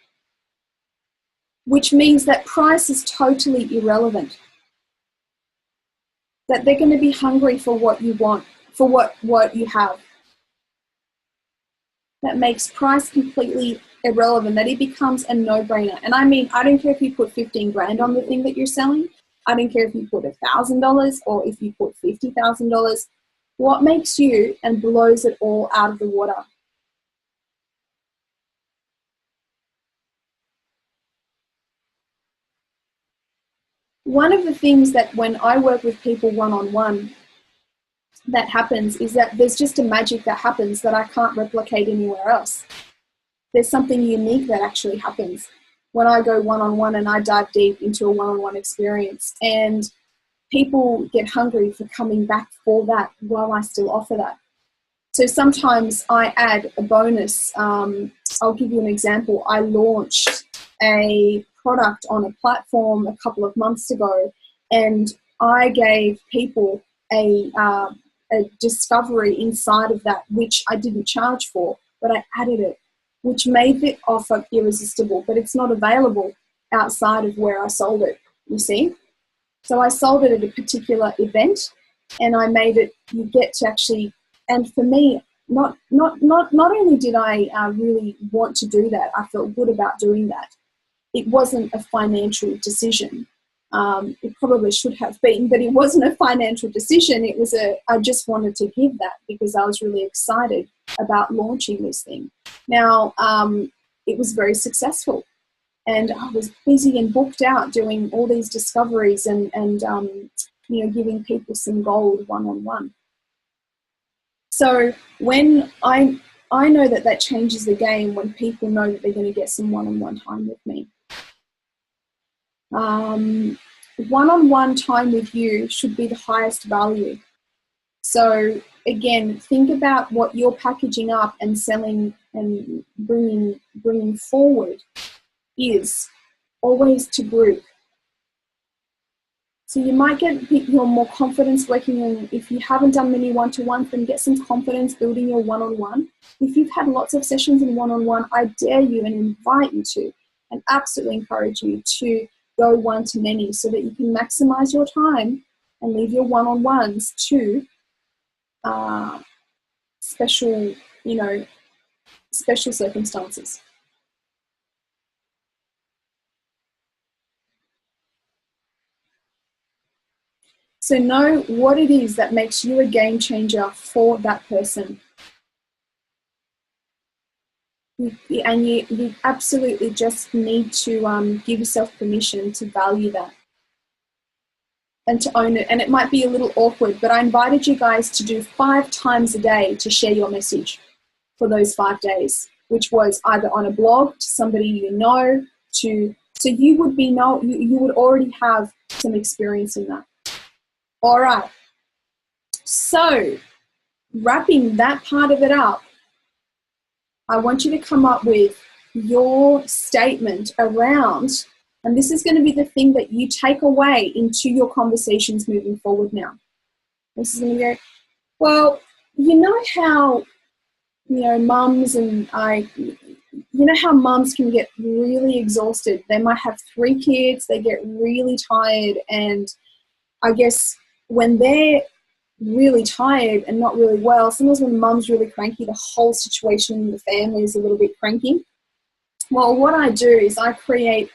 which means that price is totally irrelevant, that they're going to be hungry for what you want, for what you have? That makes price completely irrelevant, that it becomes a no-brainer. And I mean, I don't care if you put 15 grand on the thing that you're selling. I don't care if you put $1,000 or if you put $50,000. What makes you and blows it all out of the water? One of the things that when I work with people one-on-one that happens is that there's just a magic that happens that I can't replicate anywhere else. There's something unique that actually happens when I go one-on-one and I dive deep into a one-on-one experience, and people get hungry for coming back for that while I still offer that. So sometimes I add a bonus. I'll give you an example. I launched a product on a platform a couple of months ago, and I gave people a discovery inside of that, which I didn't charge for, but I added it, which made the offer irresistible, but it's not available outside of where I sold it, you see? So I sold it at a particular event, and I made it, you get to actually, and for me, not only did I really want to do that, I felt good about doing that. It wasn't a financial decision. It probably should have been, but it wasn't a financial decision. It was I just wanted to give that because I was really excited about launching this thing. Now, it was very successful, and I was busy and booked out doing all these discoveries and you know, giving people some gold one-on-one. So when I know that changes the game when people know that they're going to get some one-on-one time with me. One-on-one time with you should be the highest value. So again, think about what you're packaging up and selling and bringing forward is always to group. So you might get your more confidence working in, if you haven't done many one-to-ones, then get some confidence building your one-on-one. If you've had lots of sessions in one-on-one, I dare you and invite you to, and absolutely encourage you to go one-to-many so that you can maximize your time and leave your one-on-ones to special, you know, special circumstances. So know what it is that makes you a game changer for that person. You absolutely just need to give yourself permission to value that and to own it. And it might be a little awkward, but I invited you guys to do 5 times a day to share your message for those 5 days, which was either on a blog to somebody you know, so you would you would already have some experience in that. All right. So wrapping that part of it up, I want you to come up with your statement around, and this is going to be the thing that you take away into your conversations moving forward now. This is going to go, well, you know how, mums how mums can get really exhausted. They might have 3 kids, they get really tired, and I guess when they're really tired and not really well, sometimes when mum's really cranky, the whole situation in the family is a little bit cranky. Well, what I do is I create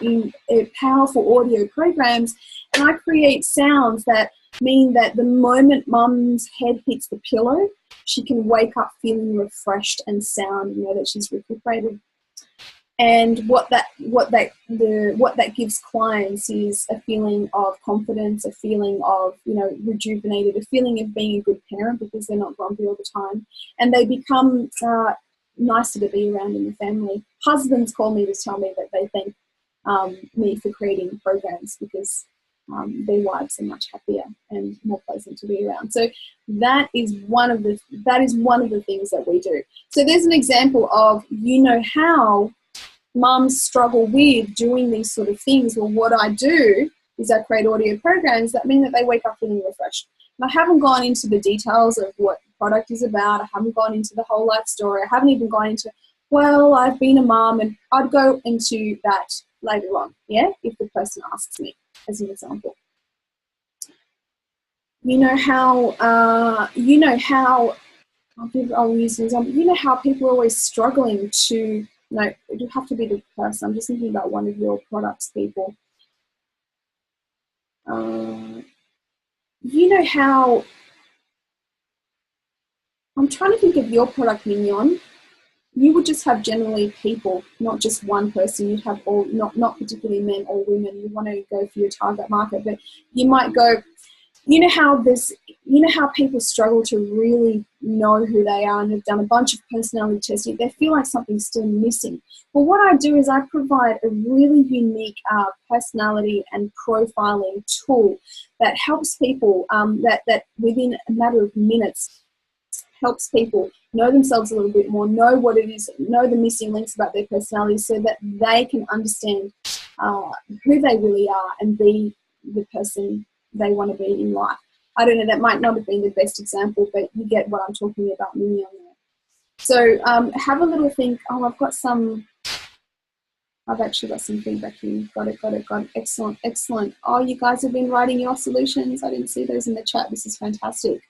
powerful audio programs, and I create sounds that mean that the moment mum's head hits the pillow, she can wake up feeling refreshed and sound, that she's recuperated. And what that gives clients is a feeling of confidence, a feeling of, rejuvenated, a feeling of being a good parent because they're not grumpy all the time. And they become nicer to be around in the family. Husbands call me to tell me that they thank me for creating programs because their wives are much happier and more pleasant to be around. So that is one of the things that we do. So there's an example of, how mums struggle with doing these sort of things. Well, what I do is I create audio programs that mean that they wake up feeling refreshed. And I haven't gone into the details of what the product is about. I haven't gone into the whole life story. I haven't even gone into, I've been a mum, and I'd go into that later on, if the person asks me, as an example. I'll use an example. How people are always struggling to, it would have to be the person. I'm just thinking about one of your products, people. How, I'm trying to think of your product, Mignon. You would just have generally people, not just one person. You'd have all, not particularly men or women. You want to go for your target market, but you might go, how people struggle to really know who they are and have done a bunch of personality testing. They feel like something's still missing. Well, what I do is I provide a really unique personality and profiling tool that helps people, that within a matter of minutes helps people know themselves a little bit more, know what it is, know the missing links about their personality so that they can understand who they really are and be the person they want to be in life. I don't know, that might not have been the best example, but you get what I'm talking about, Mimi, on there. So have a little think. I've actually got some feedback here. Got it. Excellent. Oh, you guys have been writing your solutions. I didn't see those in the chat. This is fantastic.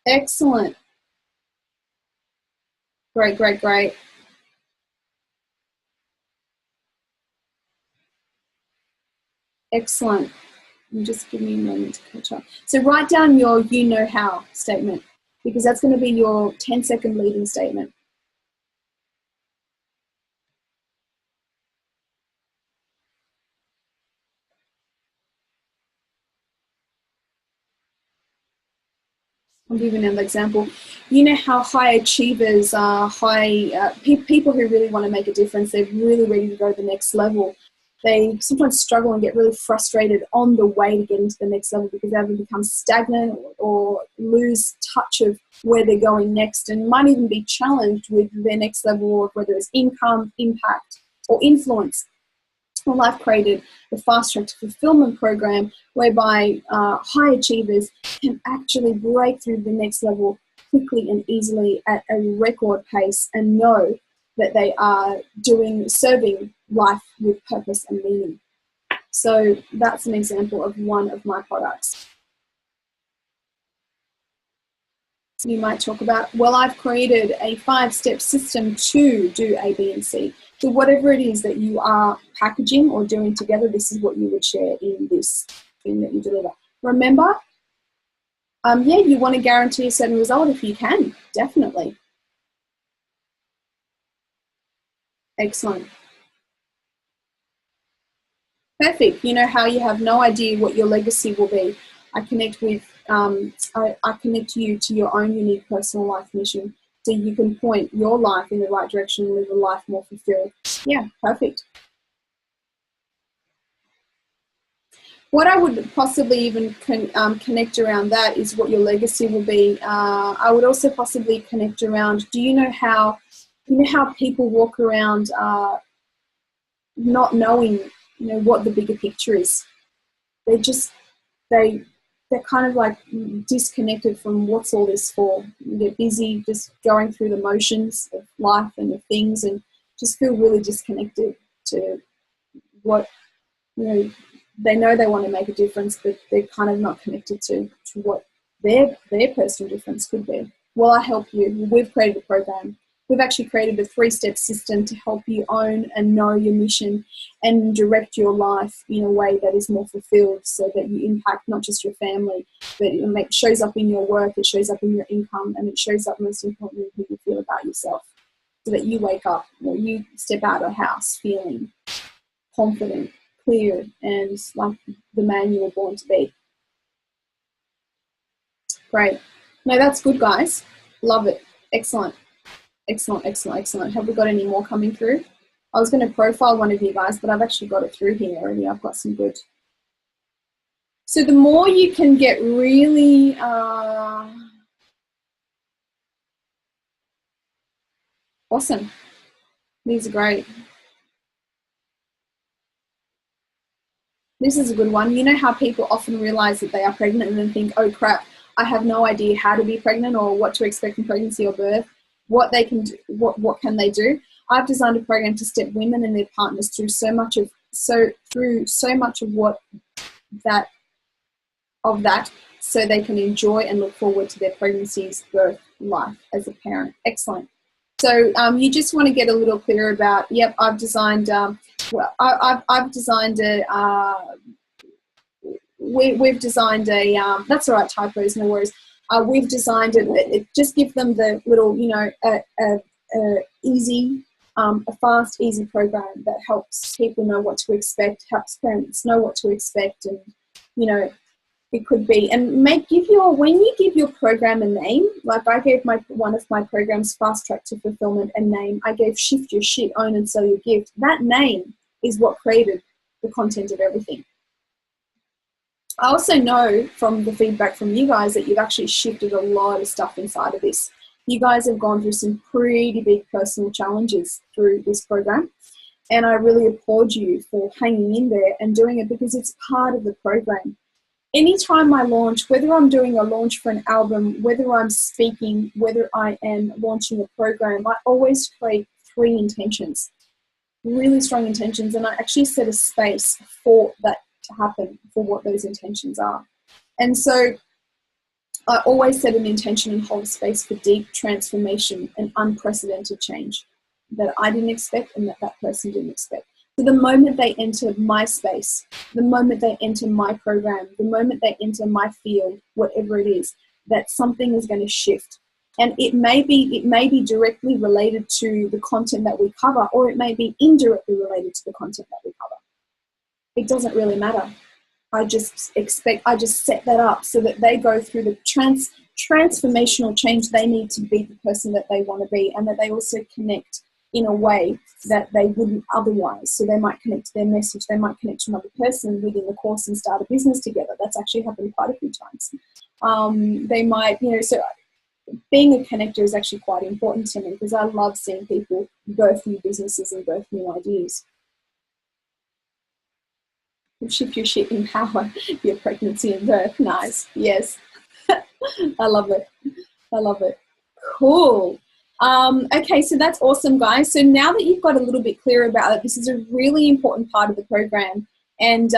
Excellent. Great. Excellent. Just give me a moment to catch up. So write down your how statement, because that's going to be your 10-second leading statement. I'll give you another example. How high achievers are people who really want to make a difference. They're really ready to go to the next level. They sometimes struggle and get really frustrated on the way to getting to the next level because they either become stagnant or lose touch of where they're going next, and might even be challenged with their next level of whether it's income, impact, or influence. Well, I've created the Fast Track to Fulfillment program whereby high achievers can actually break through the next level quickly and easily at a record pace and know that they are serving life with purpose and meaning. So that's an example of one of my products. You might talk about, I've created a 5-step system to do A, B, and C. So whatever it is that you are packaging or doing together, this is what you would share in this thing that you deliver. Remember, you want to guarantee a certain result if you can, definitely. Excellent. Perfect. You know how you have no idea what your legacy will be. I connect with, I connect you to your own unique personal life mission, so you can point your life in the right direction and live a life more fulfilled. Yeah, perfect. What I would possibly even connect around that is what your legacy will be. I would also possibly connect around, do you know how people walk around not knowing, what the bigger picture is? They just, they, they're kind of like disconnected from what's all this for. They're busy just going through the motions of life and of things, and just feel really disconnected to what, you know they want to make a difference, but they're kind of not connected to what their personal difference could be. Well, I help you. We've created a program. We've actually created a 3-step system to help you own and know your mission and direct your life in a way that is more fulfilled, so that you impact not just your family, but it shows up in your work, it shows up in your income, and it shows up most importantly in who you feel about yourself, so that you wake up, you step out of the house feeling confident, clear, and like the man you were born to be. Great. No, that's good, guys. Love it. Excellent. Excellent, excellent, excellent. Have we got any more coming through? I was going to profile one of you guys, but I've actually got it through here already. I've got some good. So the more you can get really awesome. These are great. This is a good one. You know how people often realize that they are pregnant and then think, oh crap, I have no idea how to be pregnant or what to expect in pregnancy or birth, what they can do, what can they do. I've designed a program to step women and their partners through so much of what that so they can enjoy and look forward to their pregnancies, birth, life as a parent. Excellent. So you just want to get a little clearer about, yep, I've designed, I've designed a, we've designed a, that's all right, typos, no worries. We've designed it, just give them the little, a fast, easy program that helps people know what to expect, helps parents know what to expect, and, it could be, and when you give your program a name, like I gave one of my programs Fast Track to Fulfillment a name. I gave Shift Your Shit, Own and Sell Your Gift. That name is what created the content of everything. I also know from the feedback from you guys that you've actually shifted a lot of stuff inside of this. You guys have gone through some pretty big personal challenges through this program, and I really applaud you for hanging in there and doing it, because it's part of the program. Anytime I launch, whether I'm doing a launch for an album, whether I'm speaking, whether I am launching a program, I always create 3 intentions, really strong intentions, and I actually set a space for that to happen, for what those intentions are. And so I always set an intention and hold space for deep transformation and unprecedented change that I didn't expect and that person didn't expect. So the moment they enter my space, the moment they enter my program, the moment they enter my field, whatever it is, that something is going to shift. And it may be directly related to the content that we cover, or it may be indirectly related to the content that we cover. It doesn't really matter. I just set that up so that they go through the transformational change they need to be the person that they want to be, and that they also connect in a way that they wouldn't otherwise. So they might connect to their message, they might connect to another person within the course and start a business together. That's actually happened quite a few times. They might, so being a connector is actually quite important to me, because I love seeing people birth new businesses and birth new ideas. Shift your shit, empower your pregnancy and birth. Nice. Yes. I love it. I love it. Cool. Okay, so that's awesome, guys. So now that you've got a little bit clearer about it, this is a really important part of the program. And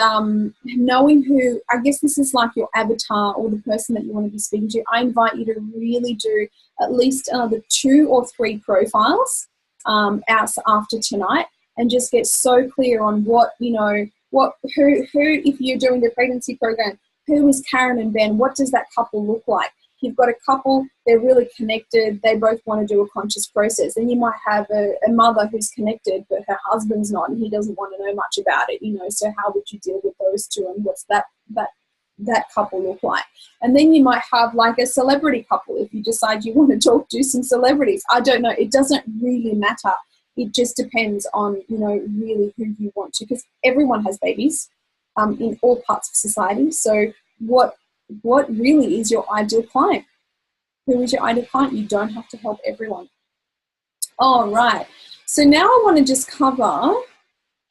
knowing who, I guess this is like your avatar or the person that you want to be speaking to, I invite you to really do at least another 2 or 3 profiles out after tonight, and just get so clear on what, who, if you're doing the pregnancy program, who is Karen and Ben? What does that couple look like? you've got a couple, they're really connected, they both want to do a conscious process. Then you might have a mother who's connected, but her husband's not, and he doesn't want to know much about it, so how would you deal with those two, and what's that couple look like? And then you might have like a celebrity couple if you decide you want to do some celebrities. I don't know. It doesn't really matter. It just depends on, really who you want to, because everyone has babies in all parts of society. So what really is your ideal client? Who is your ideal client? You don't have to help everyone. All right. So now I want to just cover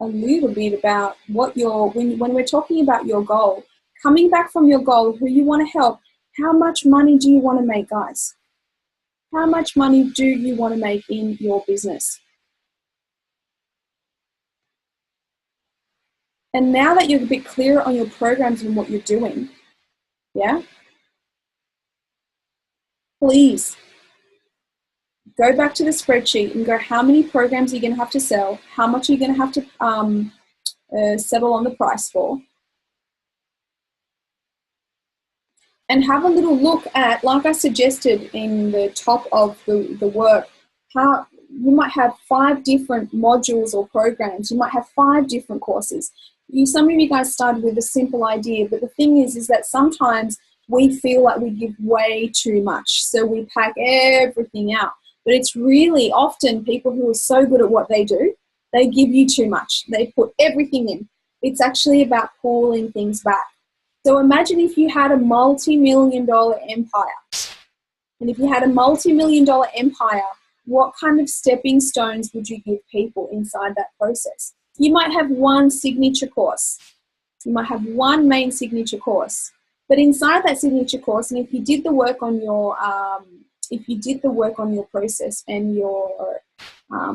a little bit about what when we're talking about your goal, coming back from your goal, who you want to help, how much money do you want to make, guys? How much money do you want to make in your business? And now that you're a bit clearer on your programs and what you're doing, yeah, please go back to the spreadsheet and go, how many programs are you going to have to sell? How much are you going to have to settle on the price for? And have a little look at, like I suggested in the top of the work, how you might have 5 different modules or programs. You might have 5 different courses. Some of you guys started with a simple idea, but the thing is that sometimes we feel like we give way too much. So we pack everything out. But it's really often people who are so good at what they do, they give you too much. They put everything in. It's actually about pulling things back. So imagine if you had a multi-million-dollar empire. And if you had a multi-million-dollar empire, what kind of stepping stones would you give people inside that process? You might have one signature course. You might have one main signature course. But inside that signature course, and if you did the work on your process and your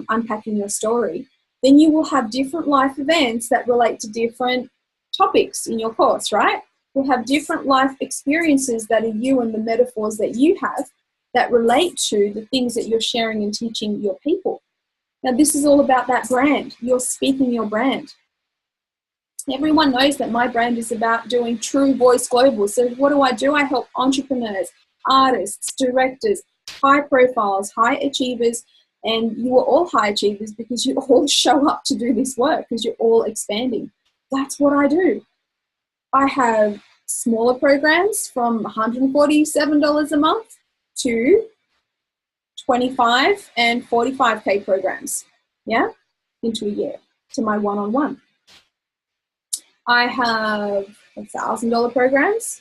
unpacking your story, then you will have different life events that relate to different topics in your course, right? You'll have different life experiences that are you and the metaphors that you have that relate to the things that you're sharing and teaching your people. Now, this is all about that brand. You're speaking your brand. Everyone knows that my brand is about doing true voice global. So what do? I help entrepreneurs, artists, directors, high profiles, high achievers, and you are all high achievers because you all show up to do this work because you're all expanding. That's what I do. I have smaller programs from $147 a month to 25 and 45K programs, into a year to my one-on-one. I have $1,000 programs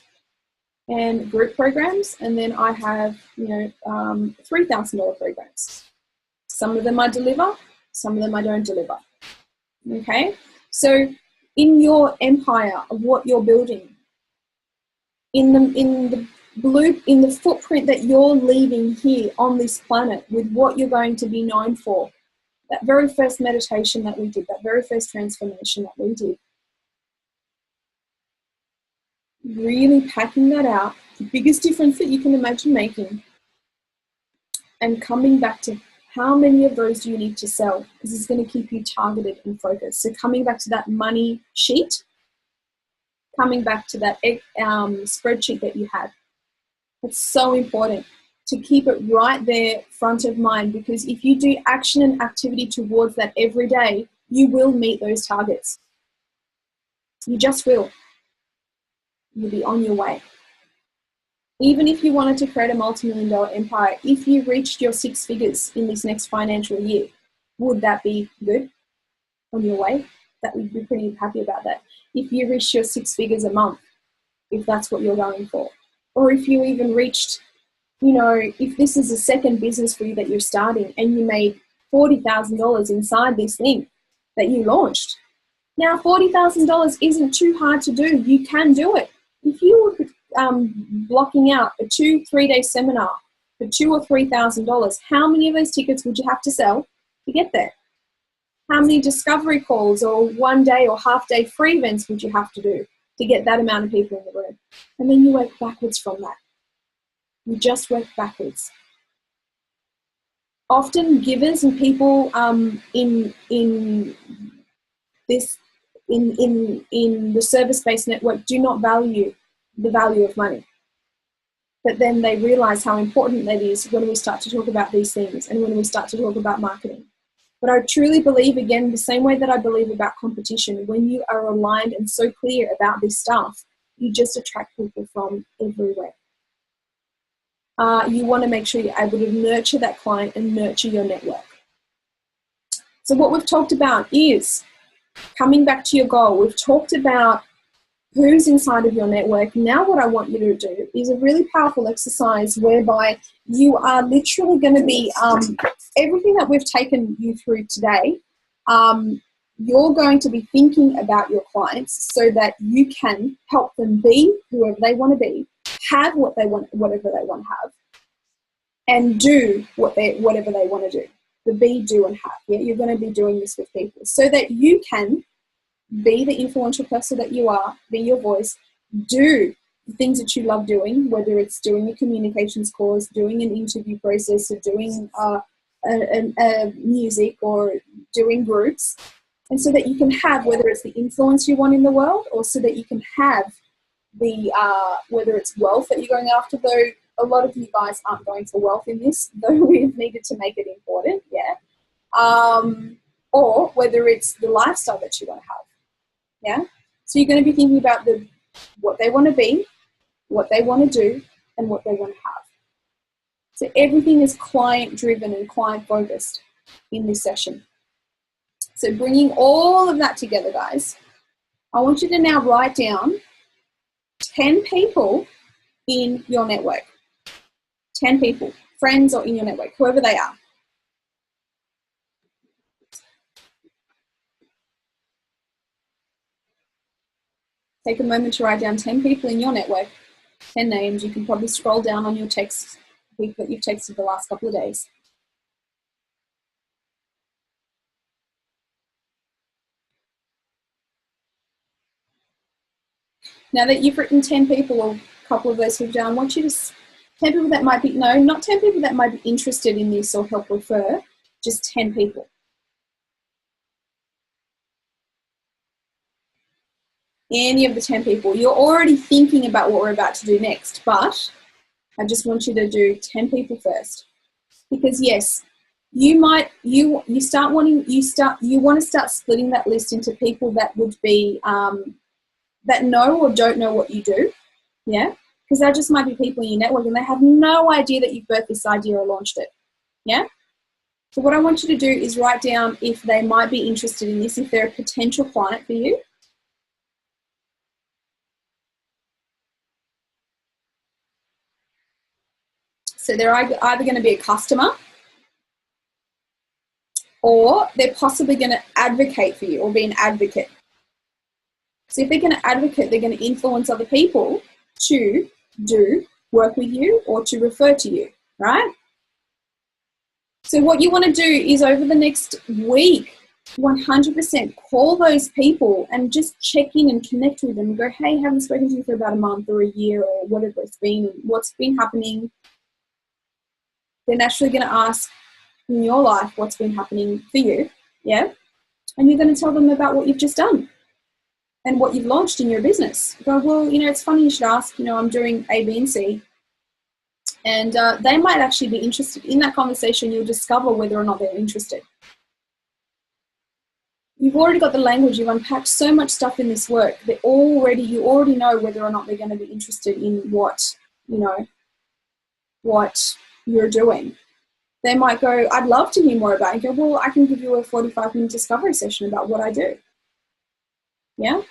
and group programs, and then I have, $3,000 programs. Some of them I deliver, some of them I don't deliver. Okay, so in your empire of what you're building, in the footprint that you're leaving here on this planet with what you're going to be known for, that very first meditation that we did, that very first transformation that we did, really packing that out, the biggest difference that you can imagine making, and coming back to how many of those do you need to sell, because it's going to keep you targeted and focused. So coming back to that money sheet, coming back to that spreadsheet that you had. It's so important to keep it right there front of mind, because if you do action and activity towards that every day, you will meet those targets. You just will. You'll be on your way. Even if you wanted to create a multi-million-dollar empire, if you reached your 6 figures in this next financial year, would that be good on your way? That would be pretty happy about that. If you reached your 6 figures a month, if that's what you're going for, or if you even reached, if this is a second business for you that you're starting and you made $40,000 inside this thing that you launched. Now, $40,000 isn't too hard to do. You can do it. If you were blocking out a 2-3 day seminar for $2,000 or $3,000, how many of those tickets would you have to sell to get there? How many discovery calls or 1 day or half day free events would you have to do to get that amount of people in the room? And then you work backwards from that. You just work backwards. Often givers and people in the service-based network do not value the value of money. But then they realize how important that is when we start to talk about these things and when we start to talk about marketing. But I truly believe, again, the same way that I believe about competition, when you are aligned and so clear about this stuff, you just attract people from everywhere. You want to make sure you're able to nurture that client and nurture your network. So what we've talked about is, coming back to your goal, we've talked about who's inside of your network. Now what I want you to do is a really powerful exercise whereby you are literally going to be, everything that we've taken you through today, you're going to be thinking about your clients so that you can help them be whoever they want to be, have what they want, whatever they want to have, and do whatever they want to do. The be, do, and have. Yeah, you're going to be doing this with people so that you can be the influential person that you are, be your voice, do the things that you love doing, whether it's doing a communications course, doing an interview process, or doing music, or doing groups, and so that you can have, whether it's the influence you want in the world, or so that you can have the, whether it's wealth that you're going after, though a lot of you guys aren't going for wealth in this, though we've needed to make it important, yeah, or whether it's the lifestyle that you want to have. Yeah, so you're going to be thinking about what they want to be, what they want to do, and what they want to have. So everything is client-driven and client-focused in this session. So bringing all of that together, guys, I want you to now write down 10 people in your network. 10 people, friends or in your network, whoever they are. Take a moment to write down 10 people in your network, 10 names. You can probably scroll down on your text, people that you've texted the last couple of days. Now that you've written 10 people, or a couple of those people down, I want you to, 10 people that might be, no, not 10 people that might be interested in this or help refer, just 10 people. Any of the 10 people. You're already thinking about what we're about to do next, but I just want you to do 10 people first. Because yes, you want to start splitting that list into people that would be, that know or don't know what you do, yeah? Because that just might be people in your network and they have no idea that you've birthed this idea or launched it, yeah? So what I want you to do is write down if they might be interested in this, if they're a potential client for you. So they're either going to be a customer, or they're possibly going to advocate for you or be an advocate. So if they're going to advocate, they're going to influence other people to do work with you or to refer to you, right? So what you want to do is over the next week, 100% call those people and just check in and connect with them and go, hey, haven't spoken to you for about a month or a year or whatever it's been, what's been happening. They're naturally going to ask in your life what's been happening for you, yeah? And you're going to tell them about what you've just done and what you've launched in your business. Go, well, it's funny you should ask, I'm doing A, B, and C. And they might actually be interested. In that conversation, you'll discover whether or not they're interested. You've already got the language. You've unpacked so much stuff in this work that you already know whether or not they're going to be interested in what you're doing. They might go, I'd love to hear more about it. You go, well, I can give you a 45-minute discovery session about what I do. Yeah?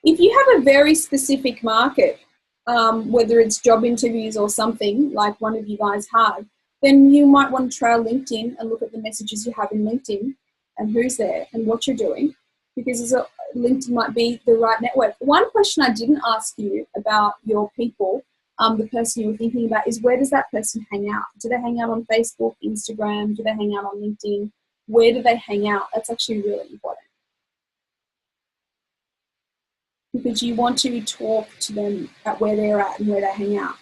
If you have a very specific market, whether it's job interviews or something like one of you guys have, then you might want to try LinkedIn and look at the messages you have in LinkedIn and who's there and what you're doing, because LinkedIn might be the right network. One question I didn't ask you about your people, the person you were thinking about, is where does that person hang out? Do they hang out on Facebook, Instagram? Do they hang out on LinkedIn? Where do they hang out? That's actually really important, because you want to talk to them at where they're at and where they hang out.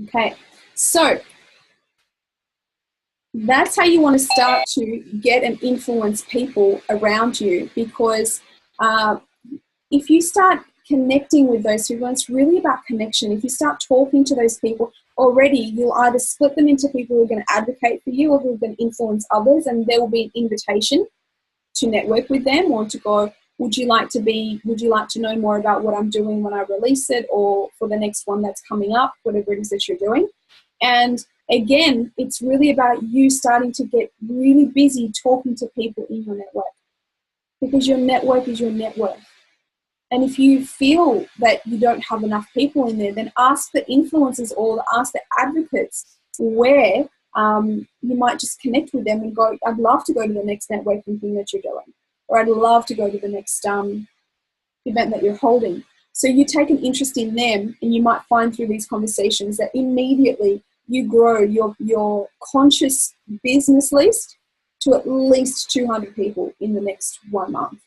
Okay, so That's how you want to start to get and influence people around you, because if you start connecting with those people, and it's really about connection. If you start talking to those people already, you'll either split them into people who are going to advocate for you or who are going to influence others, and there will be an invitation to network with them or to go, would you like to know more about what I'm doing when I release it, or for the next one that's coming up, whatever it is that you're doing. And again, it's really about you starting to get really busy talking to people in your network, because your network is your net worth. And if you feel that you don't have enough people in there, then ask the influencers or ask the advocates where you might just connect with them and go, I'd love to go to the next networking thing that you're doing, or I'd love to go to the next event that you're holding. So you take an interest in them, and you might find through these conversations that immediately you grow your conscious business list to at least 200 people in the next 1 month.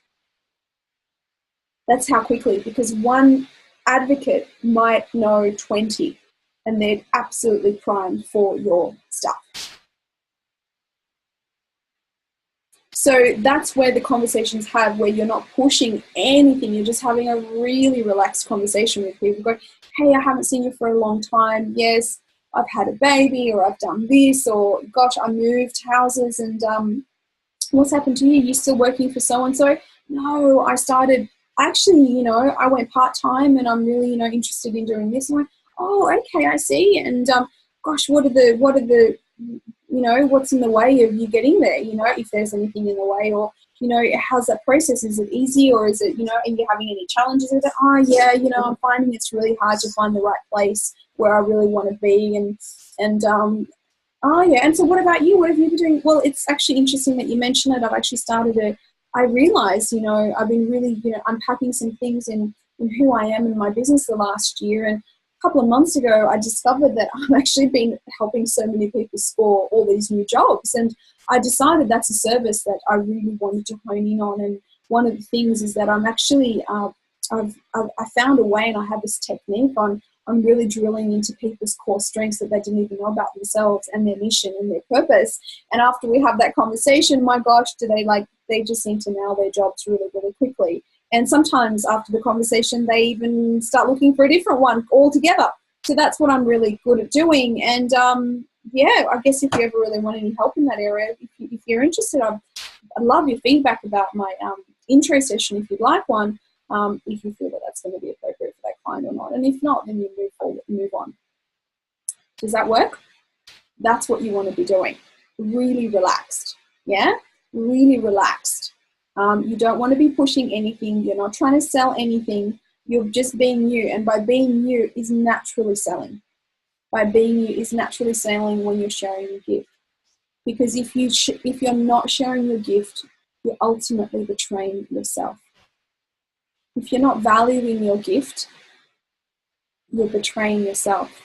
That's how quickly, because one advocate might know 20 and they're absolutely primed for your stuff. So that's where the conversations have, where you're not pushing anything, you're just having a really relaxed conversation with people. Go, hey, I haven't seen you for a long time. Yes, I've had a baby, or I've done this, or gosh, I moved houses, and what's happened to you? You still working for so-and-so? No, actually, I went part-time, and I'm really, interested in doing this. And I went, oh, okay, I see. And gosh, what are the what's in the way of you getting there? If there's anything in the way, or, how's that process? Is it easy, or is it, are you having any challenges with it? Oh yeah, I'm finding it's really hard to find the right place where I really want to be. And oh yeah. And so what about you? What have you been doing? Well, it's actually interesting that you mentioned it. I've actually I realized, I've been really, unpacking some things in who I am in my business the last year. And a couple of months ago, I discovered that I've actually been helping so many people score all these new jobs. And I decided that's a service that I really wanted to hone in on. And one of the things is that I'm actually, I found a way, and I have this technique on really drilling into people's core strengths that they didn't even know about themselves, and their mission and their purpose. And after we have that conversation, my gosh, they just seem to nail their jobs really, really quickly. And sometimes after the conversation, they even start looking for a different one altogether. So that's what I'm really good at doing. And I guess if you ever really want any help in that area, if you're interested, I'd love your feedback about my intro session if you'd like one. If you feel that that's going to be appropriate for that client or not. And if not, then you move forward, move on. Does that work? That's what you want to be doing. Really relaxed. Yeah? Really relaxed. You don't want to be pushing anything. You're not trying to sell anything. You're just being you. And by being you is naturally selling. By being you is naturally selling when you're sharing your gift. Because if you're not sharing your gift, you're ultimately betraying yourself. If you're not valuing your gift, you're betraying yourself.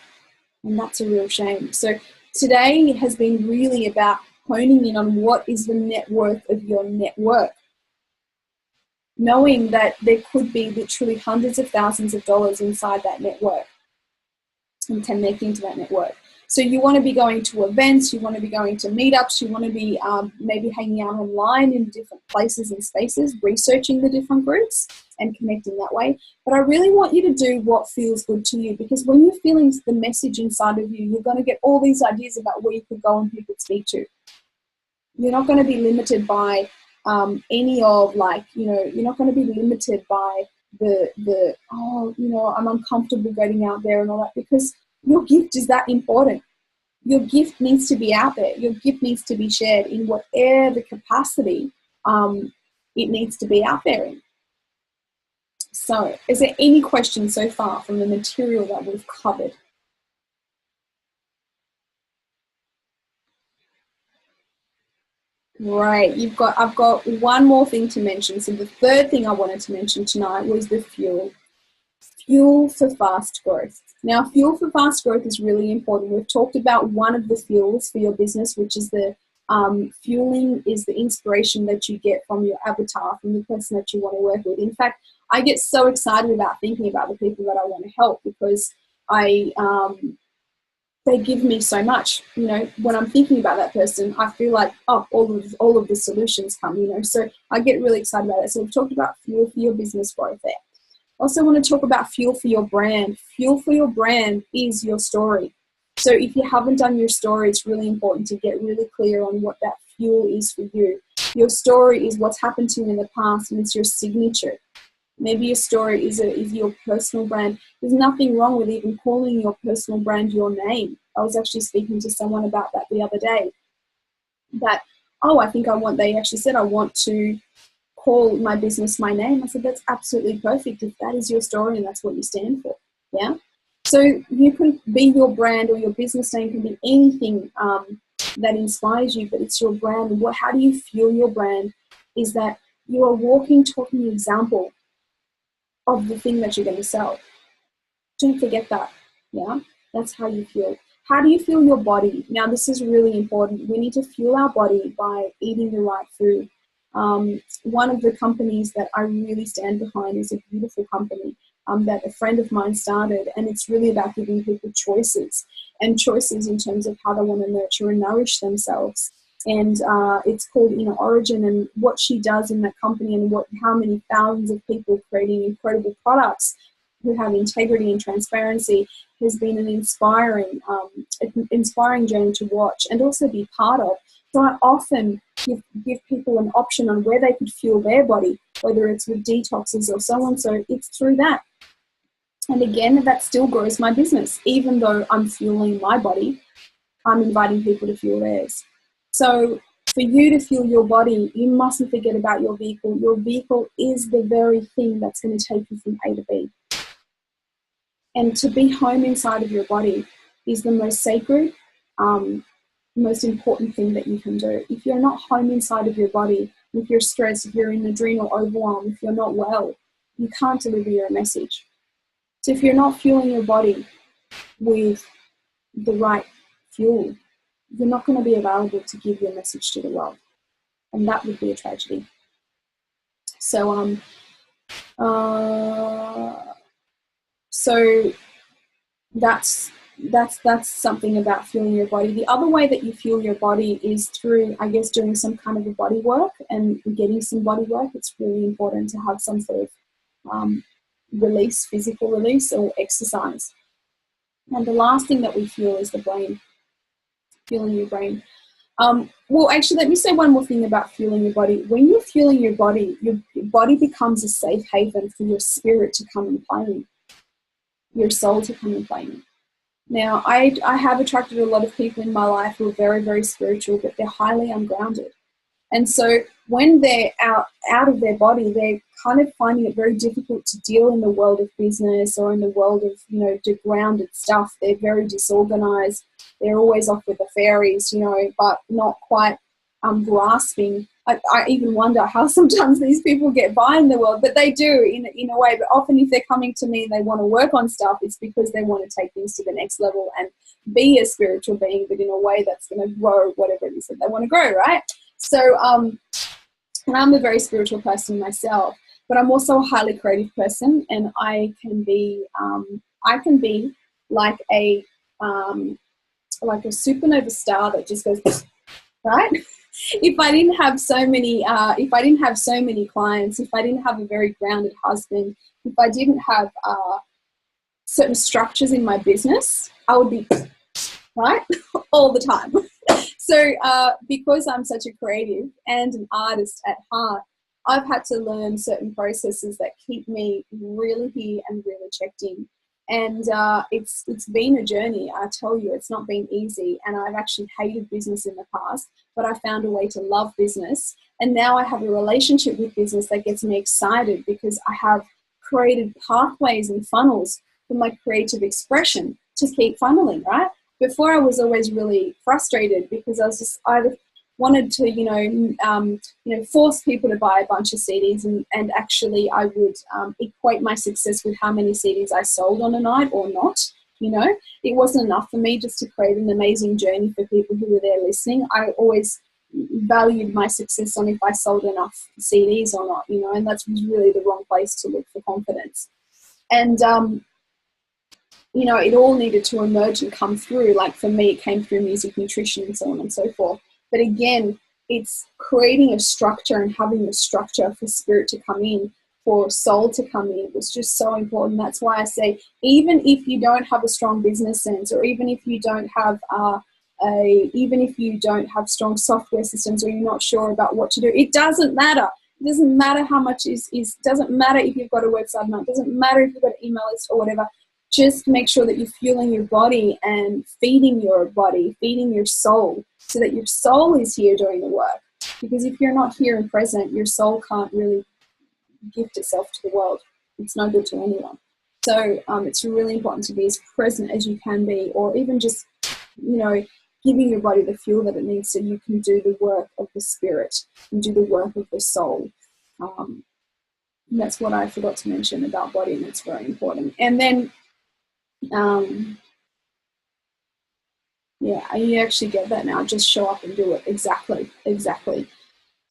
And that's a real shame. So today has been really about honing in on what is the net worth of your network. Knowing that there could be literally hundreds of thousands of dollars inside that network and connecting to that network. So you want to be going to events, you want to be going to meetups, you want to be maybe hanging out online in different places and spaces, researching the different groups and connecting that way. But I really want you to do what feels good to you, because when you're feeling the message inside of you, you're going to get all these ideas about where you could go and who you could speak to. You're not going to be limited by you're not going to be limited by I'm uncomfortable getting out there and all that, because your gift is that important. Your gift needs to be out there. Your gift needs to be shared in whatever capacity it needs to be out there in. So, is there any questions so far from the material that we've covered? Right, I've got one more thing to mention. So the third thing I wanted to mention tonight was the fuel for fast growth. Now, fuel for fast growth is really important. We've talked about one of the fuels for your business, which is the fueling is the inspiration that you get from your avatar, from the person that you want to work with. In fact, I get so excited about thinking about the people that I want to help, because I they give me so much. You know, when I'm thinking about that person, I feel like, oh, all of the solutions come, you know. So I get really excited about it. So we've talked about fuel for your business growth there. Also want to talk about fuel for your brand. Fuel for your brand is your story. So if you haven't done your story, it's really important to get really clear on what that fuel is for you. Your story is what's happened to you in the past, and it's your signature. Maybe your story is your personal brand. There's nothing wrong with even calling your personal brand your name. I was actually speaking to someone about that the other day. That, they actually said, I want to call my business my name. I said, that's absolutely perfect if that is your story and that's what you stand for. Yeah. So you can be your brand, or your business name can be anything that inspires you, but it's your brand. And how do you fuel your brand is that you are walking, talking example of the thing that you're going to sell. Don't forget that. Yeah. That's how you fuel. How do you fuel your body? Now, this is really important. We need to fuel our body by eating the right food. One of the companies that I really stand behind is a beautiful company that a friend of mine started, and it's really about giving people choices, and choices in terms of how they want to nurture and nourish themselves. And it's called Inner Origin, and what she does in that company, and how many thousands of people creating incredible products who have integrity and transparency, has been an inspiring journey to watch and also be part of. So I often give people an option on where they could fuel their body, whether it's with detoxes or so on. So it's through that. And again, that still grows my business. Even though I'm fueling my body, I'm inviting people to fuel theirs. So for you to fuel your body, you mustn't forget about your vehicle. Your vehicle is the very thing that's going to take you from A to B. And to be home inside of your body is the most sacred, most important thing that you can do. If you're not home inside of your body, if you're stressed, if you're in adrenal overwhelm, if you're not well, you can't deliver your message. So if you're not fueling your body with the right fuel, you're not going to be available to give your message to the world. And that would be a tragedy. So, so that's something about fueling your body. The other way that you fuel your body is through, I guess, doing some kind of a body work and getting some body work. It's really important to have some sort of release, physical release, or exercise. And the last thing that we fuel is the brain, fueling your brain. Well, actually, let me say one more thing about fueling your body. When you're fueling your body becomes a safe haven for your spirit to come and play in, your soul to come and play in. Now, I have attracted a lot of people in my life who are very, very spiritual, but they're highly ungrounded. And so when they're out of their body, they're kind of finding it very difficult to deal in the world of business or in the world of, degrounded stuff. They're very disorganized. They're always off with the fairies, but not quite grasping. I even wonder how sometimes these people get by in the world, but they do in a way. But often if they're coming to me and they want to work on stuff, it's because they want to take things to the next level and be a spiritual being, but in a way that's going to grow whatever it is that they want to grow, right? So, and I'm a very spiritual person myself, but I'm also a highly creative person, and I can be like a supernova star that just goes, right? If I didn't have so many clients, if I didn't have a very grounded husband, if I didn't have certain structures in my business, I would be right all the time. So because I'm such a creative and an artist at heart, I've had to learn certain processes that keep me really here and really checked in. And it's been a journey. I tell you, it's not been easy. And I've actually hated business in the past, but I found a way to love business. And now I have a relationship with business that gets me excited because I have created pathways and funnels for my creative expression to keep funneling, right? Before I was always really frustrated because I wanted to, force people to buy a bunch of CDs, and actually I would equate my success with how many CDs I sold on a night or not. It wasn't enough for me just to create an amazing journey for people who were there listening. I always valued my success on if I sold enough CDs or not, and that's really the wrong place to look for confidence. And you know, it all needed to emerge and come through. Like for me, it came through music, nutrition, and so on and so forth. But again, it's creating a structure and having a structure for spirit to come in, for soul to come in. It's just so important. That's why I say, even if you don't have a strong business sense, or even if you don't have even if you don't have strong software systems, or you're not sure about what to do, it doesn't matter. It doesn't matter how much doesn't matter if you've got a website or not. It doesn't matter if you've got an email list or whatever. Just make sure that you're fueling your body and feeding your body, feeding your soul, so that your soul is here doing the work. Because if you're not here and present, your soul can't really gift itself to the world. It's no good to anyone. So it's really important to be as present as you can be, or even just, you know, giving your body the fuel that it needs so you can do the work of the spirit and do the work of the soul. That's what I forgot to mention about body, and it's very important. And then yeah, you actually get that now. Just show up and do it. Exactly.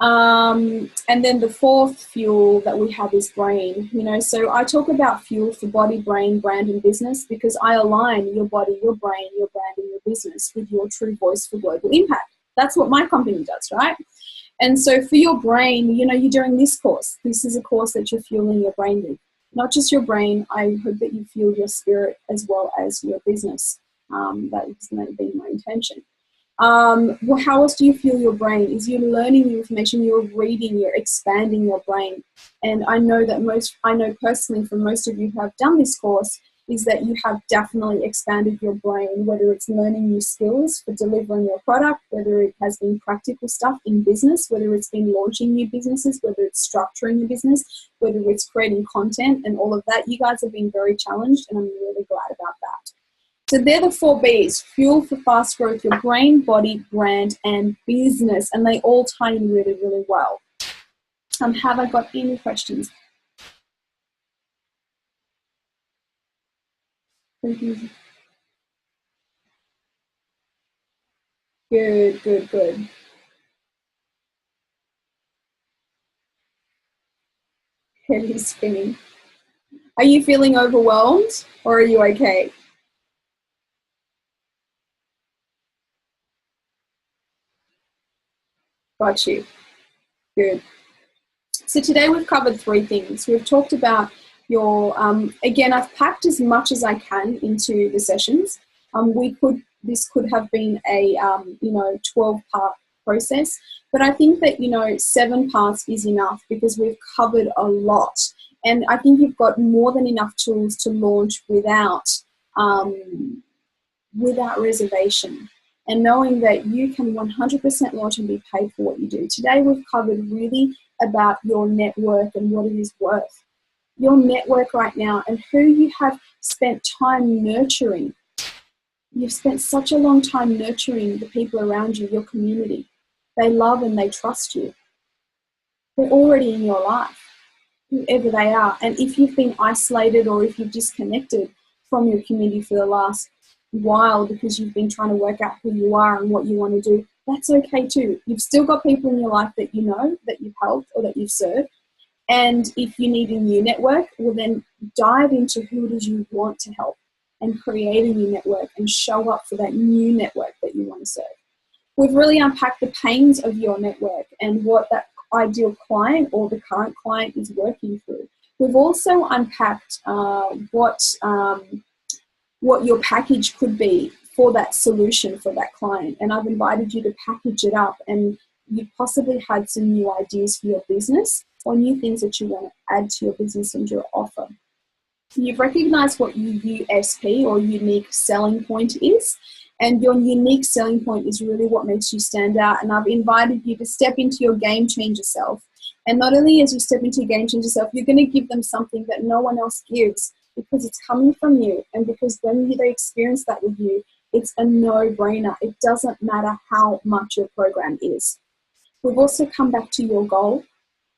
And then the fourth fuel that we have is brain. You know, so I talk about fuel for body, brain, brand, and business, because I align your body, your brain, your brand, and your business with your true voice for global impact. That's what my company does, right? And so for your brain, you know, you're doing this course. This is a course that you're fueling your brain with. Not just your brain. I hope that you fuel your spirit as well as your business. That has been my intention. Well, how else do you fuel your brain? Is you're learning new information, you're reading, you're expanding your brain. And I know personally from most of you who have done this course, is that you have definitely expanded your brain, whether it's learning new skills for delivering your product, whether it has been practical stuff in business, whether it's been launching new businesses, whether it's structuring your business, whether it's creating content and all of that. You guys have been very challenged, and I'm really glad about that. So they're the 4 B's: fuel for fast growth, your brain, body, brand, and business. And they all tie in really, really well. Have I got any questions? Good. Head is spinning. Are you feeling overwhelmed, or are you okay? Got you. Good. So today we've covered 3 things. We've talked about your, again, I've packed as much as I can into the sessions. This could have been a, 12-part process, but I think that, 7 parts is enough, because we've covered a lot. And I think you've got more than enough tools to launch without reservation, and knowing that you can 100% launch and be paid for what you do. Today we've covered really about your network and what it is worth. Your network right now and who you have spent time nurturing. You've spent such a long time nurturing the people around you, your community. They love and they trust you. They're already in your life, whoever they are. And if you've been isolated, or if you've disconnected from your community for the last while because you've been trying to work out who you are and what you want to do, that's okay too. You've still got people in your life that you know, that you've helped or that you've served. And if you need a new network, well then dive into who it is you want to help and create a new network and show up for that new network that you want to serve. We've really unpacked the pains of your network and what that ideal client or the current client is working through. We've also unpacked what your package could be for that solution for that client. And I've invited you to package it up, and you possibly had some new ideas for your business or new things that you want to add to your business and your offer. You've recognized what your USP or unique selling point is, and your unique selling point is really what makes you stand out. And I've invited you to step into your game changer self. And not only as you step into your game changer self, you're going to give them something that no one else gives, because it's coming from you, and because when they experience that with you, it's a no-brainer. It doesn't matter how much your program is. We've also come back to your goal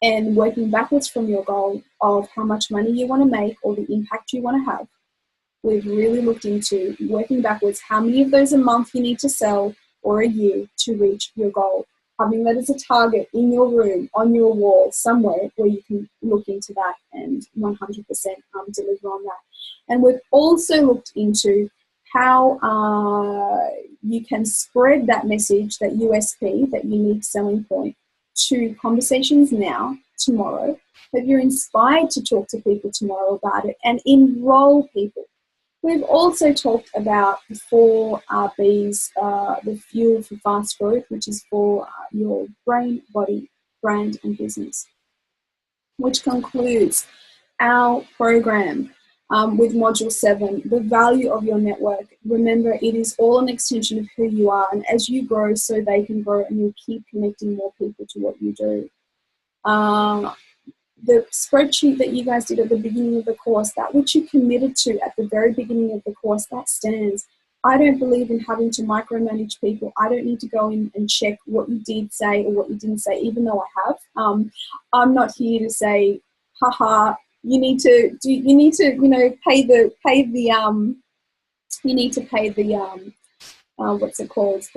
and working backwards from your goal of how much money you want to make or the impact you want to have. We've really looked into working backwards how many of those a month you need to sell or a year to reach your goal. having that as a target in your room, on your wall, somewhere where you can look into that and 100% deliver on that. And we've also looked into how you can spread that message, that USP, that unique selling point, to conversations now, tomorrow, that you're inspired to talk to people tomorrow about it and enroll people. We've also talked about the 4 Bs, the fuel for fast growth, which is for your brain, body, brand, and business, which concludes our program with Module 7, the value of your network. Remember, it is all an extension of who you are, and as you grow, so they can grow, and you'll keep connecting more people to what you do. The spreadsheet that you guys did at the beginning of the course, that which you committed to at the very beginning of the course, that stands. I don't believe in having to micromanage people. I don't need to go in and check what you did say or what you didn't say, even though I have. I'm not here to say, haha, you need to pay the what's it called?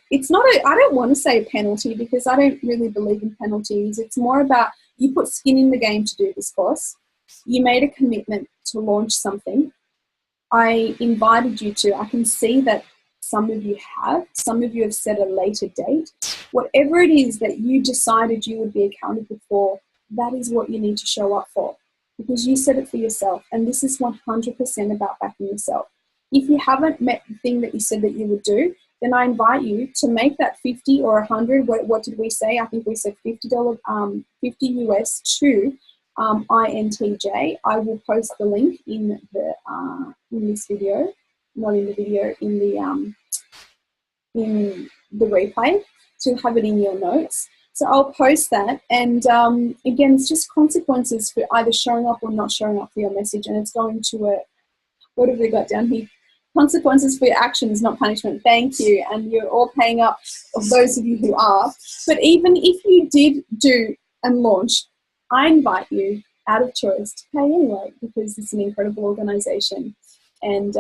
It's not I don't want to say a penalty, because I don't really believe in penalties. It's more about, you put skin in the game to do this course. You made a commitment to launch something. I invited you to. I can see that some of you have. Some of you have set a later date. Whatever it is that you decided you would be accountable for, that is what you need to show up for, because you said it for yourself. And this is 100% about backing yourself. If you haven't met the thing that you said that you would do, then I invite you to make that 50 or 100. What did we say? I think we said $50, 50 US to INTJ. I will post the link in this video, not in the video, in the replay, to have it in your notes. So I'll post that, and again, it's just consequences for either showing up or not showing up for your message, and it's going to what have we got down here? Consequences for your actions, not punishment. Thank you. And you're all paying up, of those of you who are. But even if you did do and launch, I invite you, out of choice, to pay anyway, because it's an incredible organization. And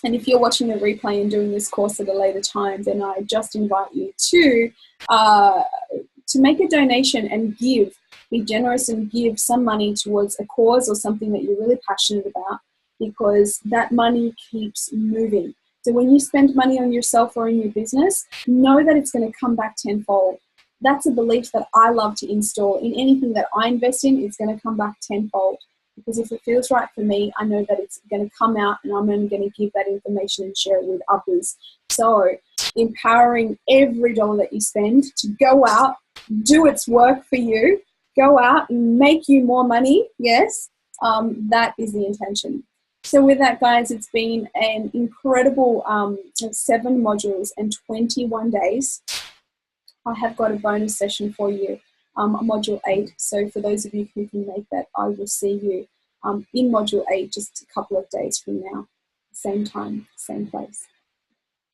if you're watching the replay and doing this course at a later time, then I just invite you to make a donation and give. Be generous and give some money towards a cause or something that you're really passionate about, because that money keeps moving. So when you spend money on yourself or in your business, know that it's going to come back tenfold. That's a belief that I love to install. In anything that I invest in, it's going to come back tenfold. Because if it feels right for me, I know that it's going to come out, and I'm only going to give that information and share it with others. So empowering every dollar that you spend to go out, do its work for you, go out and make you more money. Yes, that is the intention. So with that, guys, it's been an incredible 7 modules and 21 days. I have got a bonus session for you, module 8. So for those of you who can make that, I will see you in module 8 just a couple of days from now. Same time, same place.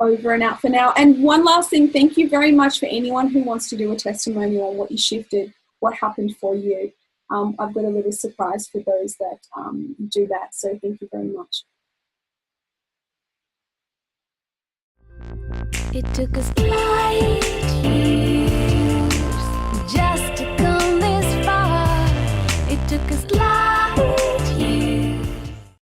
Over and out for now. And one last thing, thank you very much for anyone who wants to do a testimonial on what you shifted, what happened for you. I've got a little surprise for those that do that. So thank you very much. It took us light years.